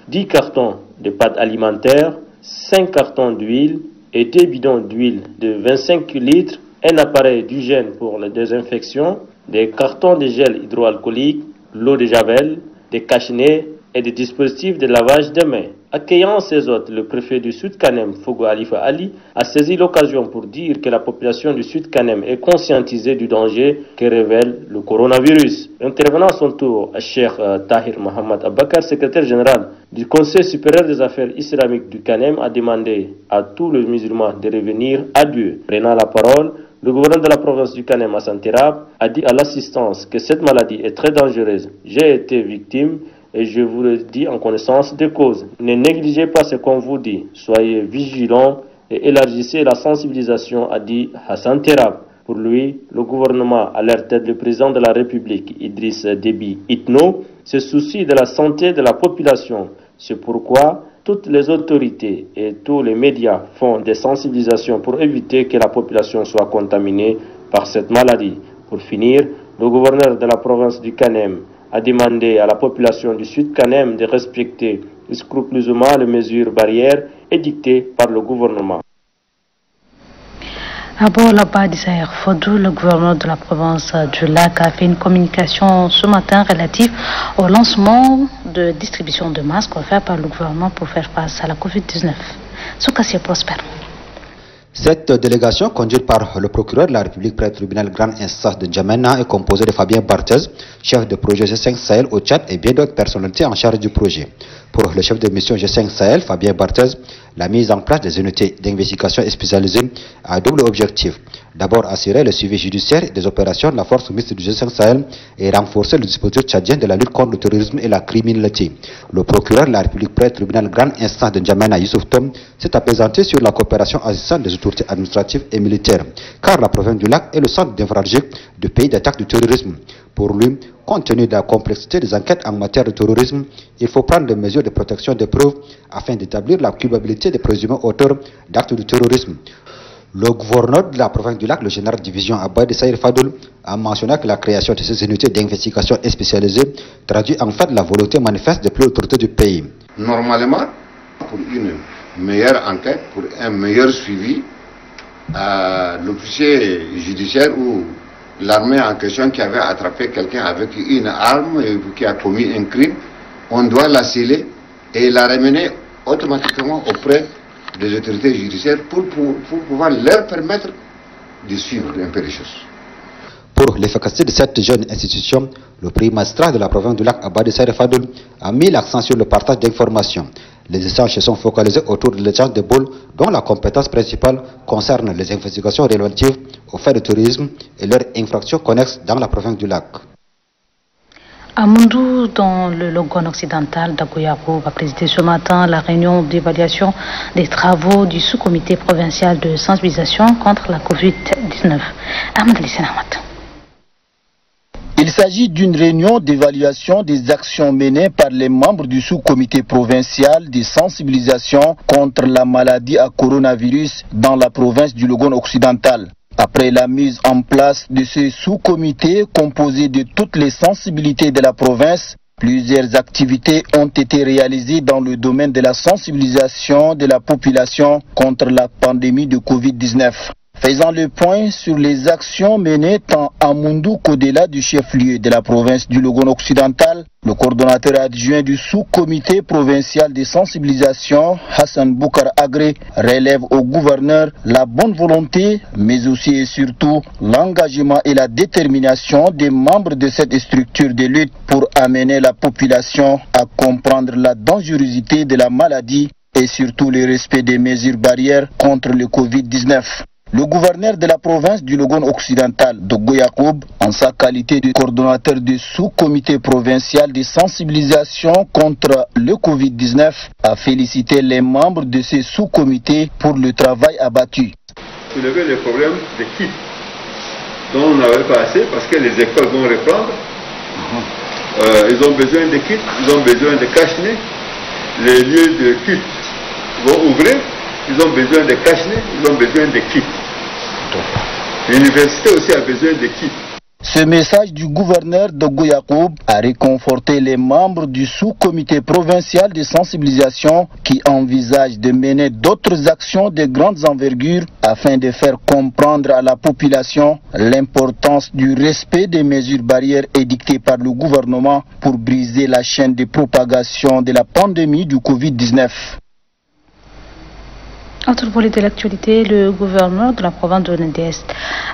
10 cartons de pâtes alimentaires, 5 cartons d'huile et 2 bidons d'huile de 25 litres, un appareil d'hygiène pour la désinfection, des cartons de gel hydroalcoolique, l'eau de javel, des cache-nez et des dispositifs de lavage des mains. Accueillant ces hôtes, le préfet du Sud CANEM, Fogo Alifa Ali, a saisi l'occasion pour dire que la population du Sud CANEM est conscientisée du danger que révèle le coronavirus. Intervenant à son tour, Cheikh Tahir Mohamed Abakar, secrétaire général du Conseil supérieur des affaires islamiques du CANEM, a demandé à tous les musulmans de revenir à Dieu. Prenant la parole, le gouverneur de la province du CANEM, Hassan Terap, a dit à l'assistance que cette maladie est très dangereuse. J'ai été victime et je vous le dis en connaissance de cause. Ne négligez pas ce qu'on vous dit. Soyez vigilants et élargissez la sensibilisation, a dit Hassan Terap. Pour lui, le gouvernement, à leur tête le président de la République, Idriss Déby Itno, se soucie de la santé de la population. C'est pourquoi toutes les autorités et tous les médias font des sensibilisations pour éviter que la population soit contaminée par cette maladie. Pour finir, le gouverneur de la province du CANEM a demandé à la population du Sud CANEM de respecter scrupuleusement les mesures barrières édictées par le gouvernement. À Bolaba d'Issaïr Fodou, le gouverneur de la province du Lac a fait une communication ce matin relative au lancement de distribution de masques offerts par le gouvernement pour faire face à la Covid-19. Soukassia Prosper. Cette délégation, conduite par le procureur de la République près du tribunal grande instance de N'Djamena, est composée de Fabien Barthez, chef de projet G5 Sahel au Tchad, et bien d'autres personnalités en charge du projet. Pour le chef de mission G5 Sahel, Fabien Barthez, la mise en place des unités d'investigation spécialisées a un double objectif. D'abord, assurer le suivi judiciaire des opérations de la force mixte du G5 Sahel et renforcer le dispositif tchadien de la lutte contre le terrorisme et la criminalité. Le procureur de la République près du tribunal grande instance de N'Djamena, Youssouf Tom, s'est apaisanté sur la coopération agissante des autorités administratives et militaires, car la province du Lac est le centre d'infraction du pays d'attaque du terrorisme. Pour lui, compte tenu de la complexité des enquêtes en matière de terrorisme, il faut prendre des mesures de protection des preuves afin d'établir la culpabilité des présumés auteurs d'actes de terrorisme. Le gouverneur de la province du Lac, le général de division Abad Saïr Fadoul, a mentionné que la création de ces unités d'investigation spécialisées traduit en fait la volonté manifeste des plus autorités du pays. Normalement, pour une meilleure enquête, pour un meilleur suivi, l'officier judiciaire ou l'armée en question qui avait attrapé quelqu'un avec une arme et qui a commis un crime, on doit la sceller et la ramener automatiquement auprès des autorités judiciaires pour pouvoir leur permettre de suivre un peu les choses. Pour l'efficacité de cette jeune institution, le prix magistrat de la province du Lac, Abad Saïr Fadoul, a mis l'accent sur le partage d'informations. Les échanges se sont focalisés autour de l'échange de boules dont la compétence principale concerne les investigations relatives aux faits de terrorisme et leurs infractions connexes dans la province du Lac. À Moundou, dans le Logone occidental, Dagoyaro va présider ce matin la réunion d'évaluation des travaux du sous-comité provincial de sensibilisation contre la Covid-19. Ahmed Lissenamat. Il s'agit d'une réunion d'évaluation des actions menées par les membres du sous-comité provincial de sensibilisation contre la maladie à coronavirus dans la province du Logone occidental. Après la mise en place de ce sous-comité composé de toutes les sensibilités de la province, plusieurs activités ont été réalisées dans le domaine de la sensibilisation de la population contre la pandémie de Covid-19. Faisant le point sur les actions menées tant à Moundou qu'au-delà du chef-lieu de la province du Logone occidental, le coordonnateur adjoint du sous-comité provincial de sensibilisation, Hassan Boukar Agré, relève au gouverneur la bonne volonté, mais aussi et surtout l'engagement et la détermination des membres de cette structure de lutte pour amener la population à comprendre la dangerosité de la maladie et surtout le respect des mesures barrières contre le Covid-19. Le gouverneur de la province du Logone occidental, Dogo Yacoub, en sa qualité de coordonnateur du sous-comité provincial de sensibilisation contre le Covid-19, a félicité les membres de ce sous-comité pour le travail abattu. Soulever le problème des kits dont on n'avait pas assez parce que les écoles vont reprendre. Ils ont besoin de kits, ils ont besoin de cache-nez. Les lieux de kits vont ouvrir. Ils ont besoin de cache-nez, ils ont besoin de kits. L'université aussi a besoin de kits. Ce message du gouverneur de Yacoub a réconforté les membres du sous-comité provincial de sensibilisation qui envisagent de mener d'autres actions de grandes envergures afin de faire comprendre à la population l'importance du respect des mesures barrières édictées par le gouvernement pour briser la chaîne de propagation de la pandémie du Covid-19. Autre volet de l'actualité, le gouverneur de la province de l'Est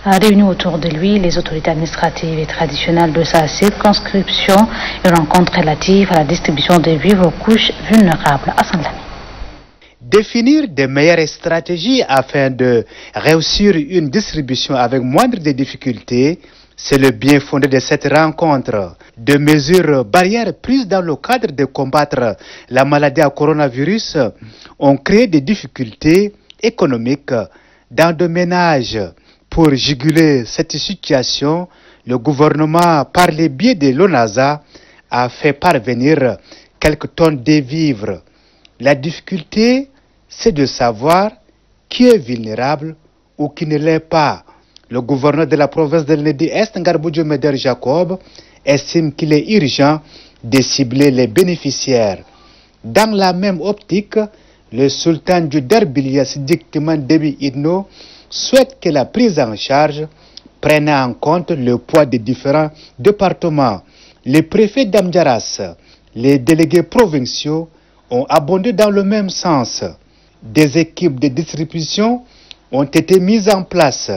a réuni autour de lui les autorités administratives et traditionnelles de sa circonscription. Une rencontre relative à la distribution des vivres aux couches vulnérables. Hassan Lami. Définir de meilleures stratégies afin de réussir une distribution avec moindre de difficultés, c'est le bien fondé de cette rencontre. Des mesures barrières prises dans le cadre de combattre la maladie à coronavirus ont créé des difficultés économiques dans des ménages. Pour juguler cette situation, le gouvernement, par le biais de l'ONASA, a fait parvenir quelques tonnes de vivres. La difficulté, c'est de savoir qui est vulnérable ou qui ne l'est pas. Le gouverneur de la province de l'Est, Ngarboudio Meder Jacob, estime qu'il est urgent de cibler les bénéficiaires. Dans la même optique, le sultan du Derbilia Siddiq Timan Debi Idno souhaite que la prise en charge prenne en compte le poids des différents départements. Les préfets d'Amdjaras, les délégués provinciaux ont abondé dans le même sens. Des équipes de distribution ont été mises en place.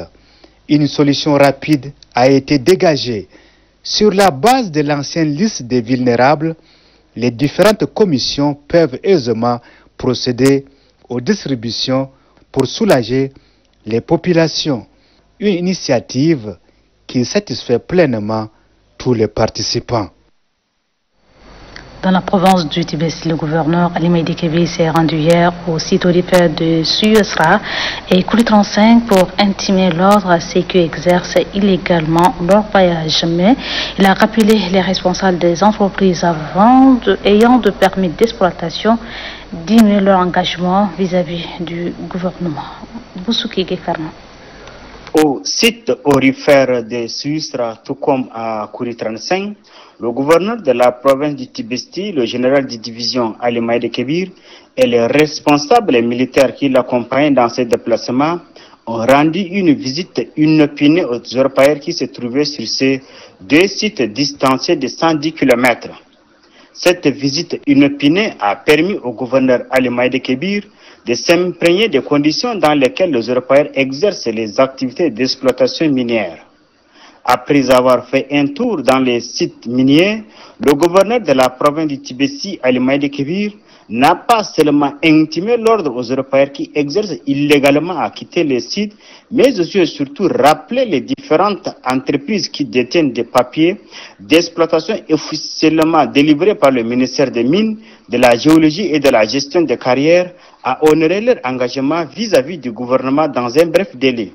Une solution rapide a été dégagée. Sur la base de l'ancienne liste des vulnérables, les différentes commissions peuvent aisément procéder aux distributions pour soulager les populations. Une initiative qui satisfait pleinement tous les participants. Dans la province du Tibet, le gouverneur Ali Maïdi Kébé s'est rendu hier au site aurifère de Suyesra et Kouli 35 pour intimer l'ordre à ceux qui exercent illégalement leur voyage. Mais il a rappelé les responsables des entreprises ayant de permis d'exploitation diminuer leur engagement vis-à-vis du gouvernement. Boussouki Gekarna. Au site aurifère de Suyesra, tout comme à Kouli 35, le gouverneur de la province du Tibesti, le général de division Ali Maïdi Kébir, et les responsables militaires qui l'accompagnent dans ces déplacements ont rendu une visite inopinée aux orpailleurs qui se trouvaient sur ces deux sites distanciés de 110 km. Cette visite inopinée a permis au gouverneur Ali Maïdi Kébir de s'imprégner des conditions dans lesquelles les orpailleurs exercent les activités d'exploitation minière. Après avoir fait un tour dans les sites miniers, le gouverneur de la province du Tibesti, Ali Maïdi Kébir, n'a pas seulement intimé l'ordre aux Européens qui exercent illégalement à quitter les sites, mais aussi et surtout rappelé les différentes entreprises qui détiennent des papiers d'exploitation officiellement délivrés par le ministère des Mines, de la Géologie et de la Gestion des carrières à honorer leur engagement vis-à-vis du gouvernement dans un bref délai.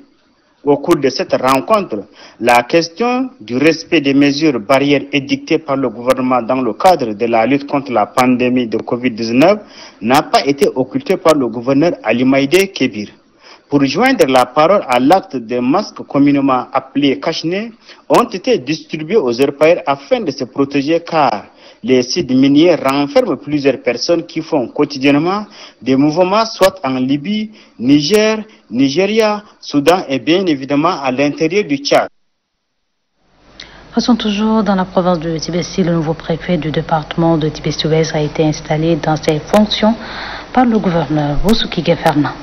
Au cours de cette rencontre, la question du respect des mesures barrières édictées par le gouvernement dans le cadre de la lutte contre la pandémie de Covid-19 n'a pas été occultée par le gouverneur Ali Maïdi Kébir. Pour joindre la parole à l'acte, des masques communément appelés cache-nez ont été distribués aux Européens afin de se protéger car les sites miniers renferment plusieurs personnes qui font quotidiennement des mouvements soit en Libye, Niger, Nigeria, Soudan et bien évidemment à l'intérieur du Tchad. Passons toujours dans la province de Tibesti. Le nouveau préfet du département de Tibesti-Ouest a été installé dans ses fonctions par le gouverneur Boussouki Geferna.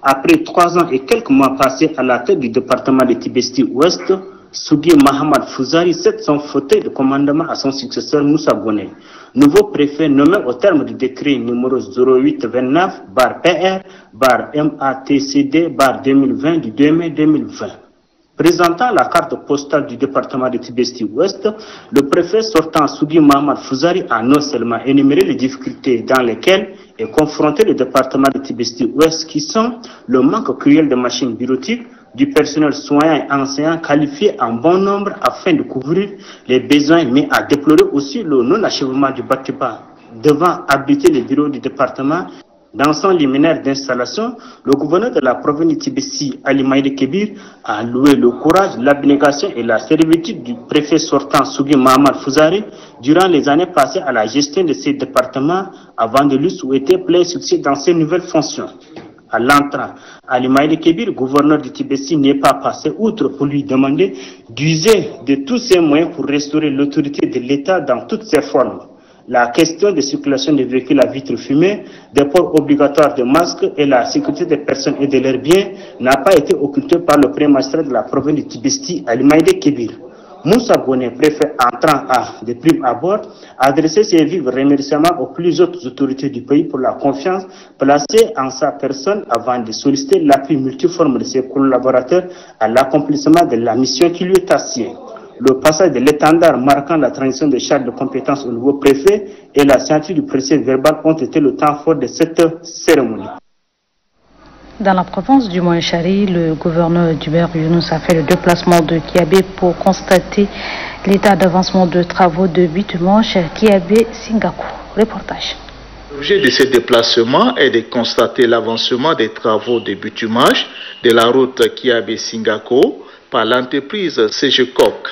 Après 3 ans et quelques mois passés à la tête du département de Tibesti-Ouest, Sougui Mahamad Fouzari cède son fauteuil de commandement à son successeur Moussa Boné, nouveau préfet nommé au terme du décret numéro 0829/PR/MATCD/2020 du 2 mai 2020. Présentant la carte postale du département de Tibesti-Ouest, le préfet sortant Sougui Mahamad Fouzari a non seulement énuméré les difficultés dans lesquelles est confronté le département de Tibesti-Ouest qui sont le manque cruel de machines bureautiques, du personnel soignant et enseignant qualifié en bon nombre afin de couvrir les besoins, mais à déplorer aussi le non-achèvement du bâtiment devant abriter les bureaux du département. Dans son liminaire d'installation, le gouverneur de la province de Tibesti, Ali Maïdi Kébir, a loué le courage, l'abnégation et la servitude du préfet sortant Sougui Mahamad Fouzari durant les années passées à la gestion de ces départements avant de lui souhaiter plein succès dans ses nouvelles fonctions. À l'entrant, Ali Maïdi Kébir, gouverneur du Tibesti, n'est pas passé outre pour lui demander d'user de tous ses moyens pour restaurer l'autorité de l'État dans toutes ses formes. La question de circulation des véhicules à vitres fumées, des ports obligatoires de masques et la sécurité des personnes et de leurs biens n'a pas été occultée par le premier magistrat de la province du Tibesti, Ali Maïdi Kébir. Moussa Boné, préfet entrant de prime abord, a adressé ses vifs remerciements aux plus hautes autorités du pays pour la confiance placée en sa personne avant de solliciter l'appui multiforme de ses collaborateurs à l'accomplissement de la mission qui lui est assignée. Le passage de l'étendard marquant la transition des charges de compétences au nouveau préfet et la signature du procès verbal ont été le temps fort de cette cérémonie. Dans la province du Moyen-Chari, le gouverneur d'Hubert Younous a fait le déplacement de Kiabé pour constater l'état d'avancement de travaux de bitumage Kiabé-Singakour. Reportage. L'objet de ce déplacement est de constater l'avancement des travaux de bitumage de la route Kiabé-Singakour par l'entreprise CGCOC,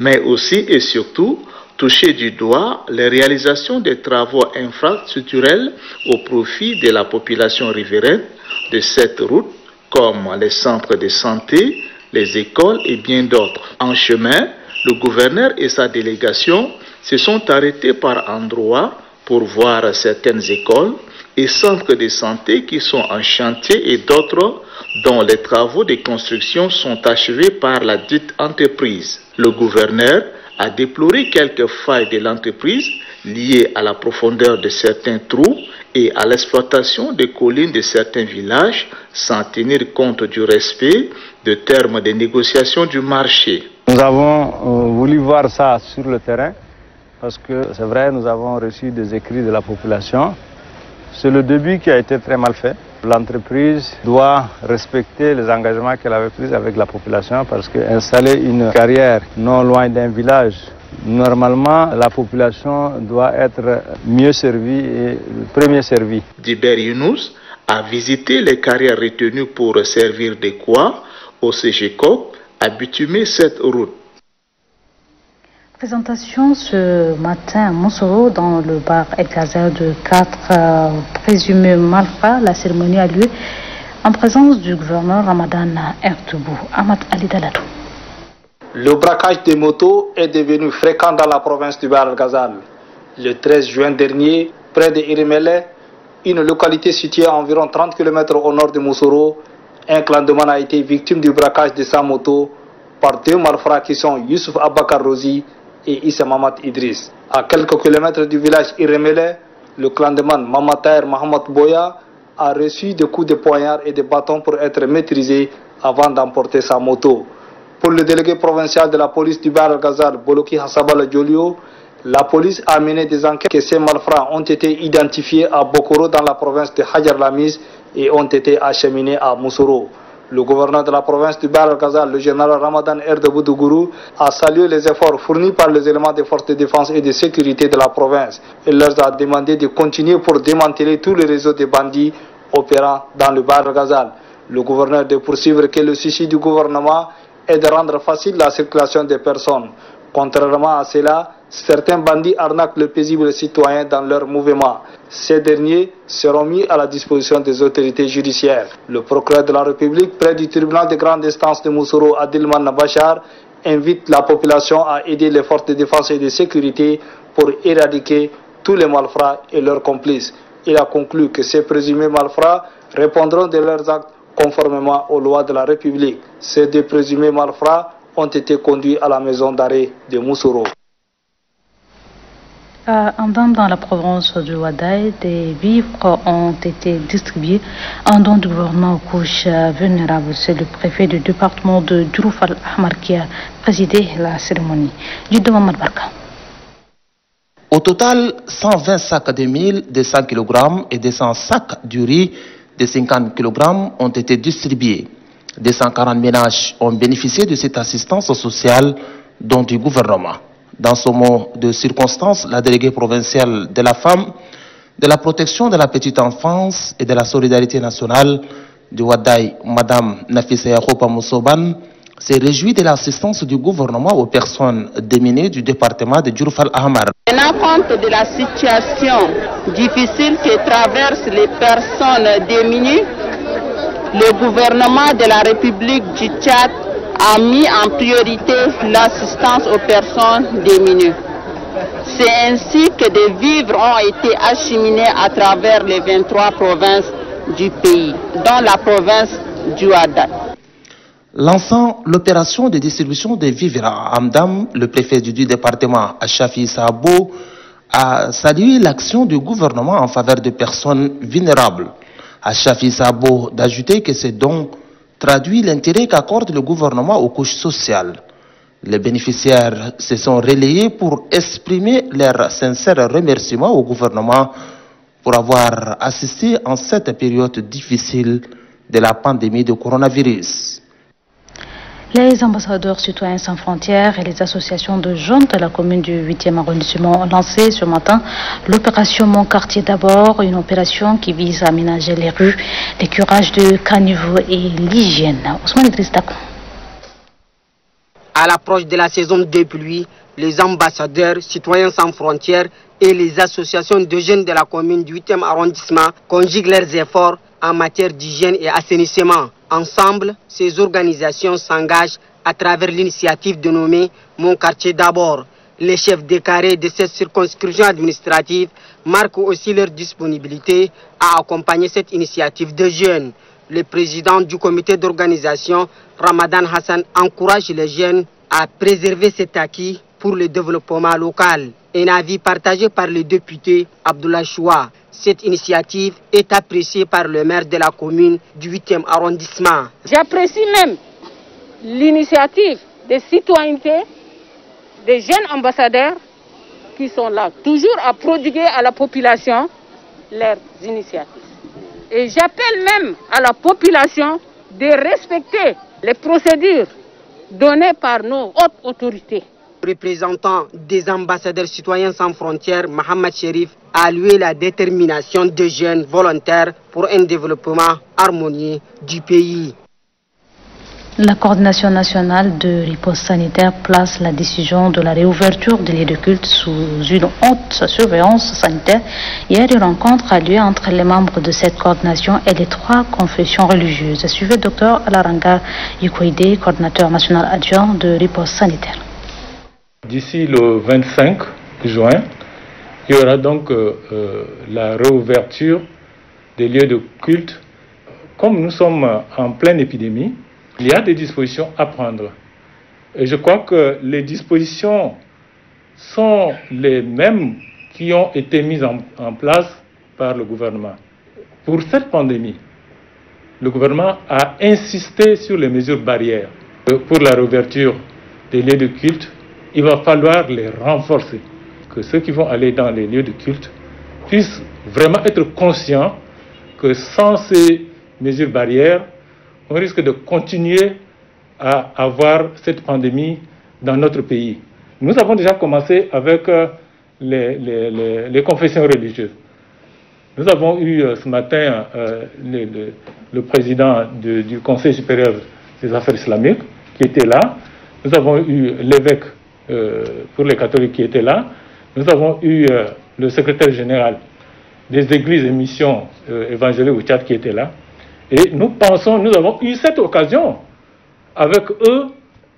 mais aussi et surtout toucher du doigt les réalisations des travaux infrastructurels au profit de la population riveraine de cette route, comme les centres de santé, les écoles et bien d'autres. En chemin, le gouverneur et sa délégation se sont arrêtés par endroits pour voir certaines écoles, et centres de santé qui sont en chantier et d'autres dont les travaux de construction sont achevés par la dite entreprise. Le gouverneur a déploré quelques failles de l'entreprise liées à la profondeur de certains trous et à l'exploitation des collines de certains villages sans tenir compte du respect des termes de négociation du marché. Nous avons voulu voir ça sur le terrain parce que c'est vrai, nous avons reçu des écrits de la population. C'est le début qui a été très mal fait. L'entreprise doit respecter les engagements qu'elle avait pris avec la population parce qu'installer une carrière non loin d'un village, normalement la population doit être mieux servie et premier servie. Diber Younous a visité les carrières retenues pour servir de quoi au CGCOC a bitumé cette route. Présentation ce matin à Moussoro dans le bar El Gazer de 4 présumés malfrats. La cérémonie a lieu en présence du gouverneur Ramadan Ertoubou. Ahmad Ali Daladou. Le braquage des motos est devenu fréquent dans la province du bar El Gazer. Le 13 juin dernier, près de Irimele, une localité située à environ 30 km au nord de Moussoro, un clandeman a été victime du braquage de sa moto par 2 malfrats qui sont Youssouf Abakar Rozi et Issa Mamad Idriss. À quelques kilomètres du village Iremele, le clandeman Mamataer Mohamed Boya a reçu des coups de poignard et de bâtons pour être maîtrisé avant d'emporter sa moto. Pour le délégué provincial de la police du Bar El Gazer, Boloki Hassabala Diolio, la police a mené des enquêtes que ces malfrats ont été identifiés à Bokoro dans la province de Hajar Lamis et ont été acheminés à Moussoro. Le gouverneur de la province du Bar El Gazer, le général Ramadan Ertoubou Dougourou, a salué les efforts fournis par les éléments des forces de défense et de sécurité de la province. Il leur a demandé de continuer pour démanteler tous les réseaux de bandits opérant dans le Bar El Gazer. Le gouverneur de poursuivre que le souci du gouvernement est de rendre facile la circulation des personnes. Contrairement à cela, certains bandits arnaquent les paisibles citoyens dans leur mouvement. Ces derniers seront mis à la disposition des autorités judiciaires. Le procureur de la République, près du tribunal de grande instance de Moussoro, Adilman Bachar, invite la population à aider les forces de défense et de sécurité pour éradiquer tous les malfrats et leurs complices. Il a conclu que ces présumés malfrats répondront de leurs actes conformément aux lois de la République. Ces 2 présumés malfrats ont été conduits à la maison d'arrêt de Moussoro. En dans la province du Ouaddaï, des vivres ont été distribués en don du gouvernement aux couches vulnérables. C'est le préfet du département de Djourf Al-Ahmar qui a présidé la cérémonie. Au total, 120 sacs de mil de 100 kg et 200 sacs du riz de 50 kg ont été distribués. 240 ménages ont bénéficié de cette assistance sociale dont du gouvernement. Dans ce moment de circonstances, la déléguée provinciale de la femme, de la protection de la petite enfance et de la solidarité nationale du Ouaddaï, Madame Nafissa Yaroupa Moussoban, s'est réjouie de l'assistance du gouvernement aux personnes démunies du département de Djourf Al-Ahmar. Tenant compte de la situation difficile que traversent les personnes démunies, le gouvernement de la République du Tchad a mis en priorité l'assistance aux personnes démunies. C'est ainsi que des vivres ont été acheminés à travers les 23 provinces du pays, dont la province du Ouaddaï. Lançant l'opération de distribution des vivres à Amdam, le préfet du département, Achafi Saabo, a salué l'action du gouvernement en faveur des personnes vulnérables. Achafi Saabo d'ajouter que ces dons traduit l'intérêt qu'accorde le gouvernement aux couches sociales. Les bénéficiaires se sont relayés pour exprimer leur sincère remerciement au gouvernement pour avoir assisté en cette période difficile de la pandémie de coronavirus. Les ambassadeurs citoyens sans frontières et les associations de jeunes de la commune du 8e arrondissement ont lancé ce matin l'opération Mon quartier d'abord, une opération qui vise à aménager les rues, les curages de caniveaux et l'hygiène. Ousmane Idriss Dakou. À l'approche de la saison des pluies, les ambassadeurs citoyens sans frontières et les associations de jeunes de la commune du 8e arrondissement conjuguent leurs efforts en matière d'hygiène et assainissement. Ensemble, ces organisations s'engagent à travers l'initiative dénommée Mon quartier d'abord. Les chefs des carrés de cette circonscription administrative marquent aussi leur disponibilité à accompagner cette initiative de jeunes. Le président du comité d'organisation, Ramadan Hassan, encourage les jeunes à préserver cet acquis pour le développement local. Un avis partagé par le député Abdoulaye Choua. Cette initiative est appréciée par le maire de la commune du 8e arrondissement. J'apprécie même l'initiative de citoyenneté des jeunes ambassadeurs qui sont là, toujours à prodiguer à la population leurs initiatives. Et j'appelle même à la population de respecter les procédures données par nos hautes autorités. Représentant des ambassadeurs citoyens sans frontières, Mohamed Cherif, a loué la détermination des jeunes volontaires pour un développement harmonieux du pays. La coordination nationale de riposte sanitaire place la décision de la réouverture des lieux de culte sous une haute surveillance sanitaire. Hier, une rencontre a lieu entre les membres de cette coordination et les 3 confessions religieuses. Suivez le Dr Alaranga Yukoide, coordinateur national adjoint de riposte sanitaire. D'ici le 25 juin, il y aura donc la réouverture des lieux de culte. Comme nous sommes en pleine épidémie, il y a des dispositions à prendre. Et je crois que les dispositions sont les mêmes qui ont été mises en place par le gouvernement. Pour cette pandémie, le gouvernement a insisté sur les mesures barrières. Pour la réouverture des lieux de culte, il va falloir les renforcer. Que ceux qui vont aller dans les lieux de culte puissent vraiment être conscients que sans ces mesures barrières, on risque de continuer à avoir cette pandémie dans notre pays. Nous avons déjà commencé avec les confessions religieuses. Nous avons eu ce matin le président du Conseil supérieur des affaires islamiques qui était là. Nous avons eu l'évêque pour les catholiques qui était là. Nous avons eu le secrétaire général des églises et missions évangéliques au Tchad qui était là. Et nous pensons, nous avons eu cette occasion avec eux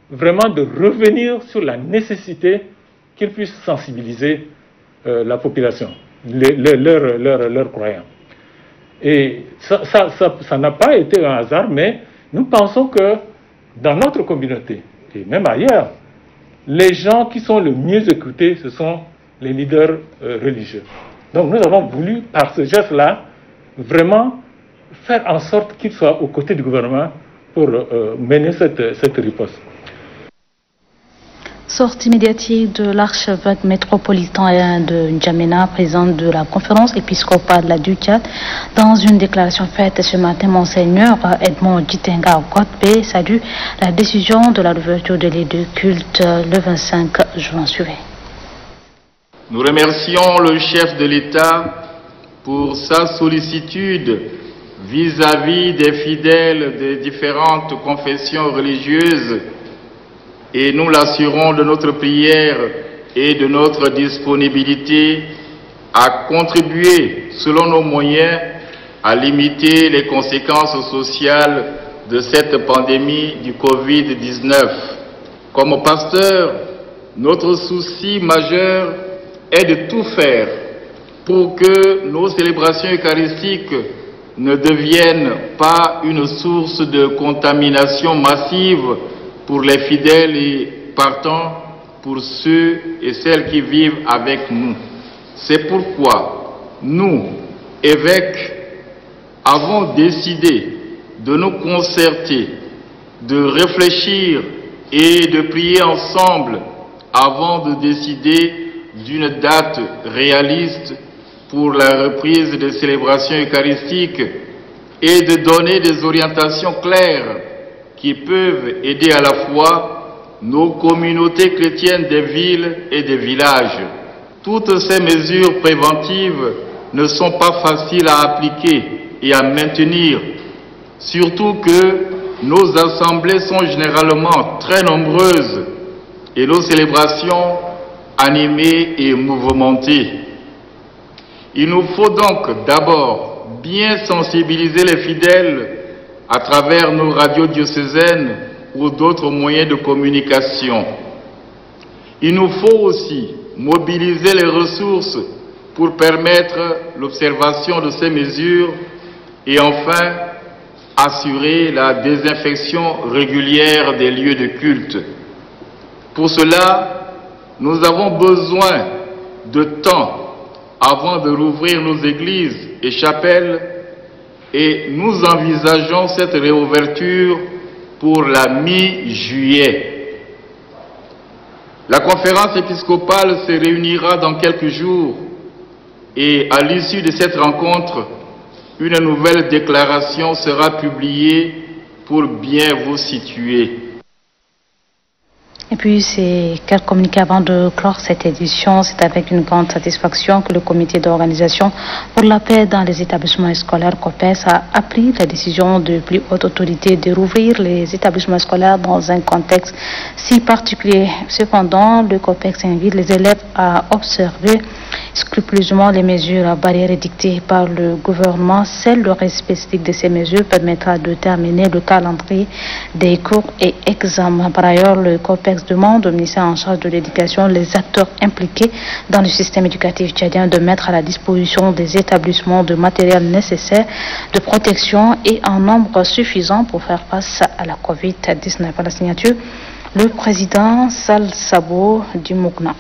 vraiment de revenir sur la nécessité qu'ils puissent sensibiliser la population, leurs croyants. Et ça n'a pas été un hasard, mais nous pensons que dans notre communauté, et même ailleurs, les gens qui sont le mieux écoutés, ce sont les leaders religieux. Donc nous avons voulu, par ce geste-là, vraiment faire en sorte qu'ils soient aux côtés du gouvernement pour mener cette riposte. Sortie médiatique de l'archevêque métropolitain de N'Djamena, président de la conférence épiscopale du Tchad. Dans une déclaration faite ce matin, Monseigneur Edmond Djitenga Okotbe salue la décision de la réouverture des lieux de culte le 25 juin. Suivez. Nous remercions le chef de l'État pour sa sollicitude vis-à-vis des fidèles des différentes confessions religieuses et nous l'assurons de notre prière et de notre disponibilité à contribuer selon nos moyens à limiter les conséquences sociales de cette pandémie du Covid-19. Comme pasteur, notre souci majeur est de tout faire pour que nos célébrations eucharistiques ne deviennent pas une source de contamination massive pour les fidèles et partant pour ceux et celles qui vivent avec nous. C'est pourquoi nous, évêques, avons décidé de nous concerter, de réfléchir et de prier ensemble avant de décider d'une date réaliste pour la reprise des célébrations eucharistiques et de donner des orientations claires qui peuvent aider à la fois nos communautés chrétiennes des villes et des villages. Toutes ces mesures préventives ne sont pas faciles à appliquer et à maintenir, surtout que nos assemblées sont généralement très nombreuses et nos célébrations animées et mouvementées. Il nous faut donc d'abord bien sensibiliser les fidèles à travers nos radios diocésaines ou d'autres moyens de communication. Il nous faut aussi mobiliser les ressources pour permettre l'observation de ces mesures et enfin assurer la désinfection régulière des lieux de culte. Pour cela, nous avons besoin de temps avant de rouvrir nos églises et chapelles et nous envisageons cette réouverture pour la mi-juillet. La conférence épiscopale se réunira dans quelques jours et à l'issue de cette rencontre, une nouvelle déclaration sera publiée pour bien vous situer. Et puis, c'est quelques communiqués avant de clore cette édition. C'est avec une grande satisfaction que le comité d'organisation pour la paix dans les établissements scolaires COPES a pris la décision de plus haute autorité de rouvrir les établissements scolaires dans un contexte si particulier. Cependant, le COPES invite les élèves à observer scrupuleusement les mesures barrières dictées par le gouvernement. Seul le respect strict de ces mesures permettra de terminer le calendrier des cours et examens. Par ailleurs, le COPEX demande au ministère en charge de l'éducation, les acteurs impliqués dans le système éducatif tchadien de mettre à la disposition des établissements de matériel nécessaire de protection et en nombre suffisant pour faire face à la COVID-19. À la signature, le président Sal Sabo du Moukna.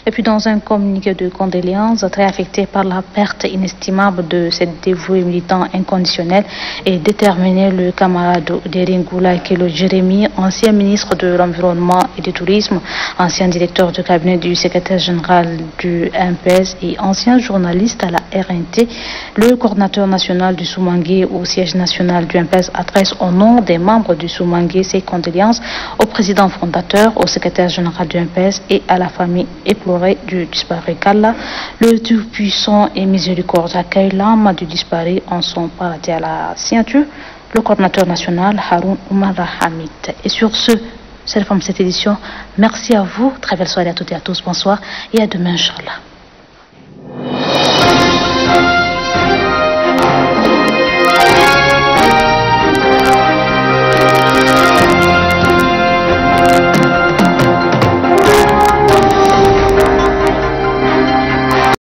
Et puis dans un communiqué de condoléances, très affecté par la perte inestimable de cet dévoué militant inconditionnel et déterminé, le camarade Deringoula Kelo Jérémy, ancien ministre de l'Environnement et du Tourisme, ancien directeur du cabinet du secrétaire général du MPS et ancien journaliste à la RNT, le coordinateur national du Soumangé au siège national du MPS adresse au nom des membres du Soumangé ses condoléances au président fondateur, au secrétaire général du MPS et à la famille éplorée du disparu. Qu'Allah, le Tout-Puissant et Miséricorde, accueille l'âme du disparu en son paradis. À la signature, le coordinateur national Haroun Oumar Hamid. Et sur ce, c'est la fin de cette édition. Merci à vous. Très belle soirée à toutes et à tous. Bonsoir et à demain, Inch'Allah.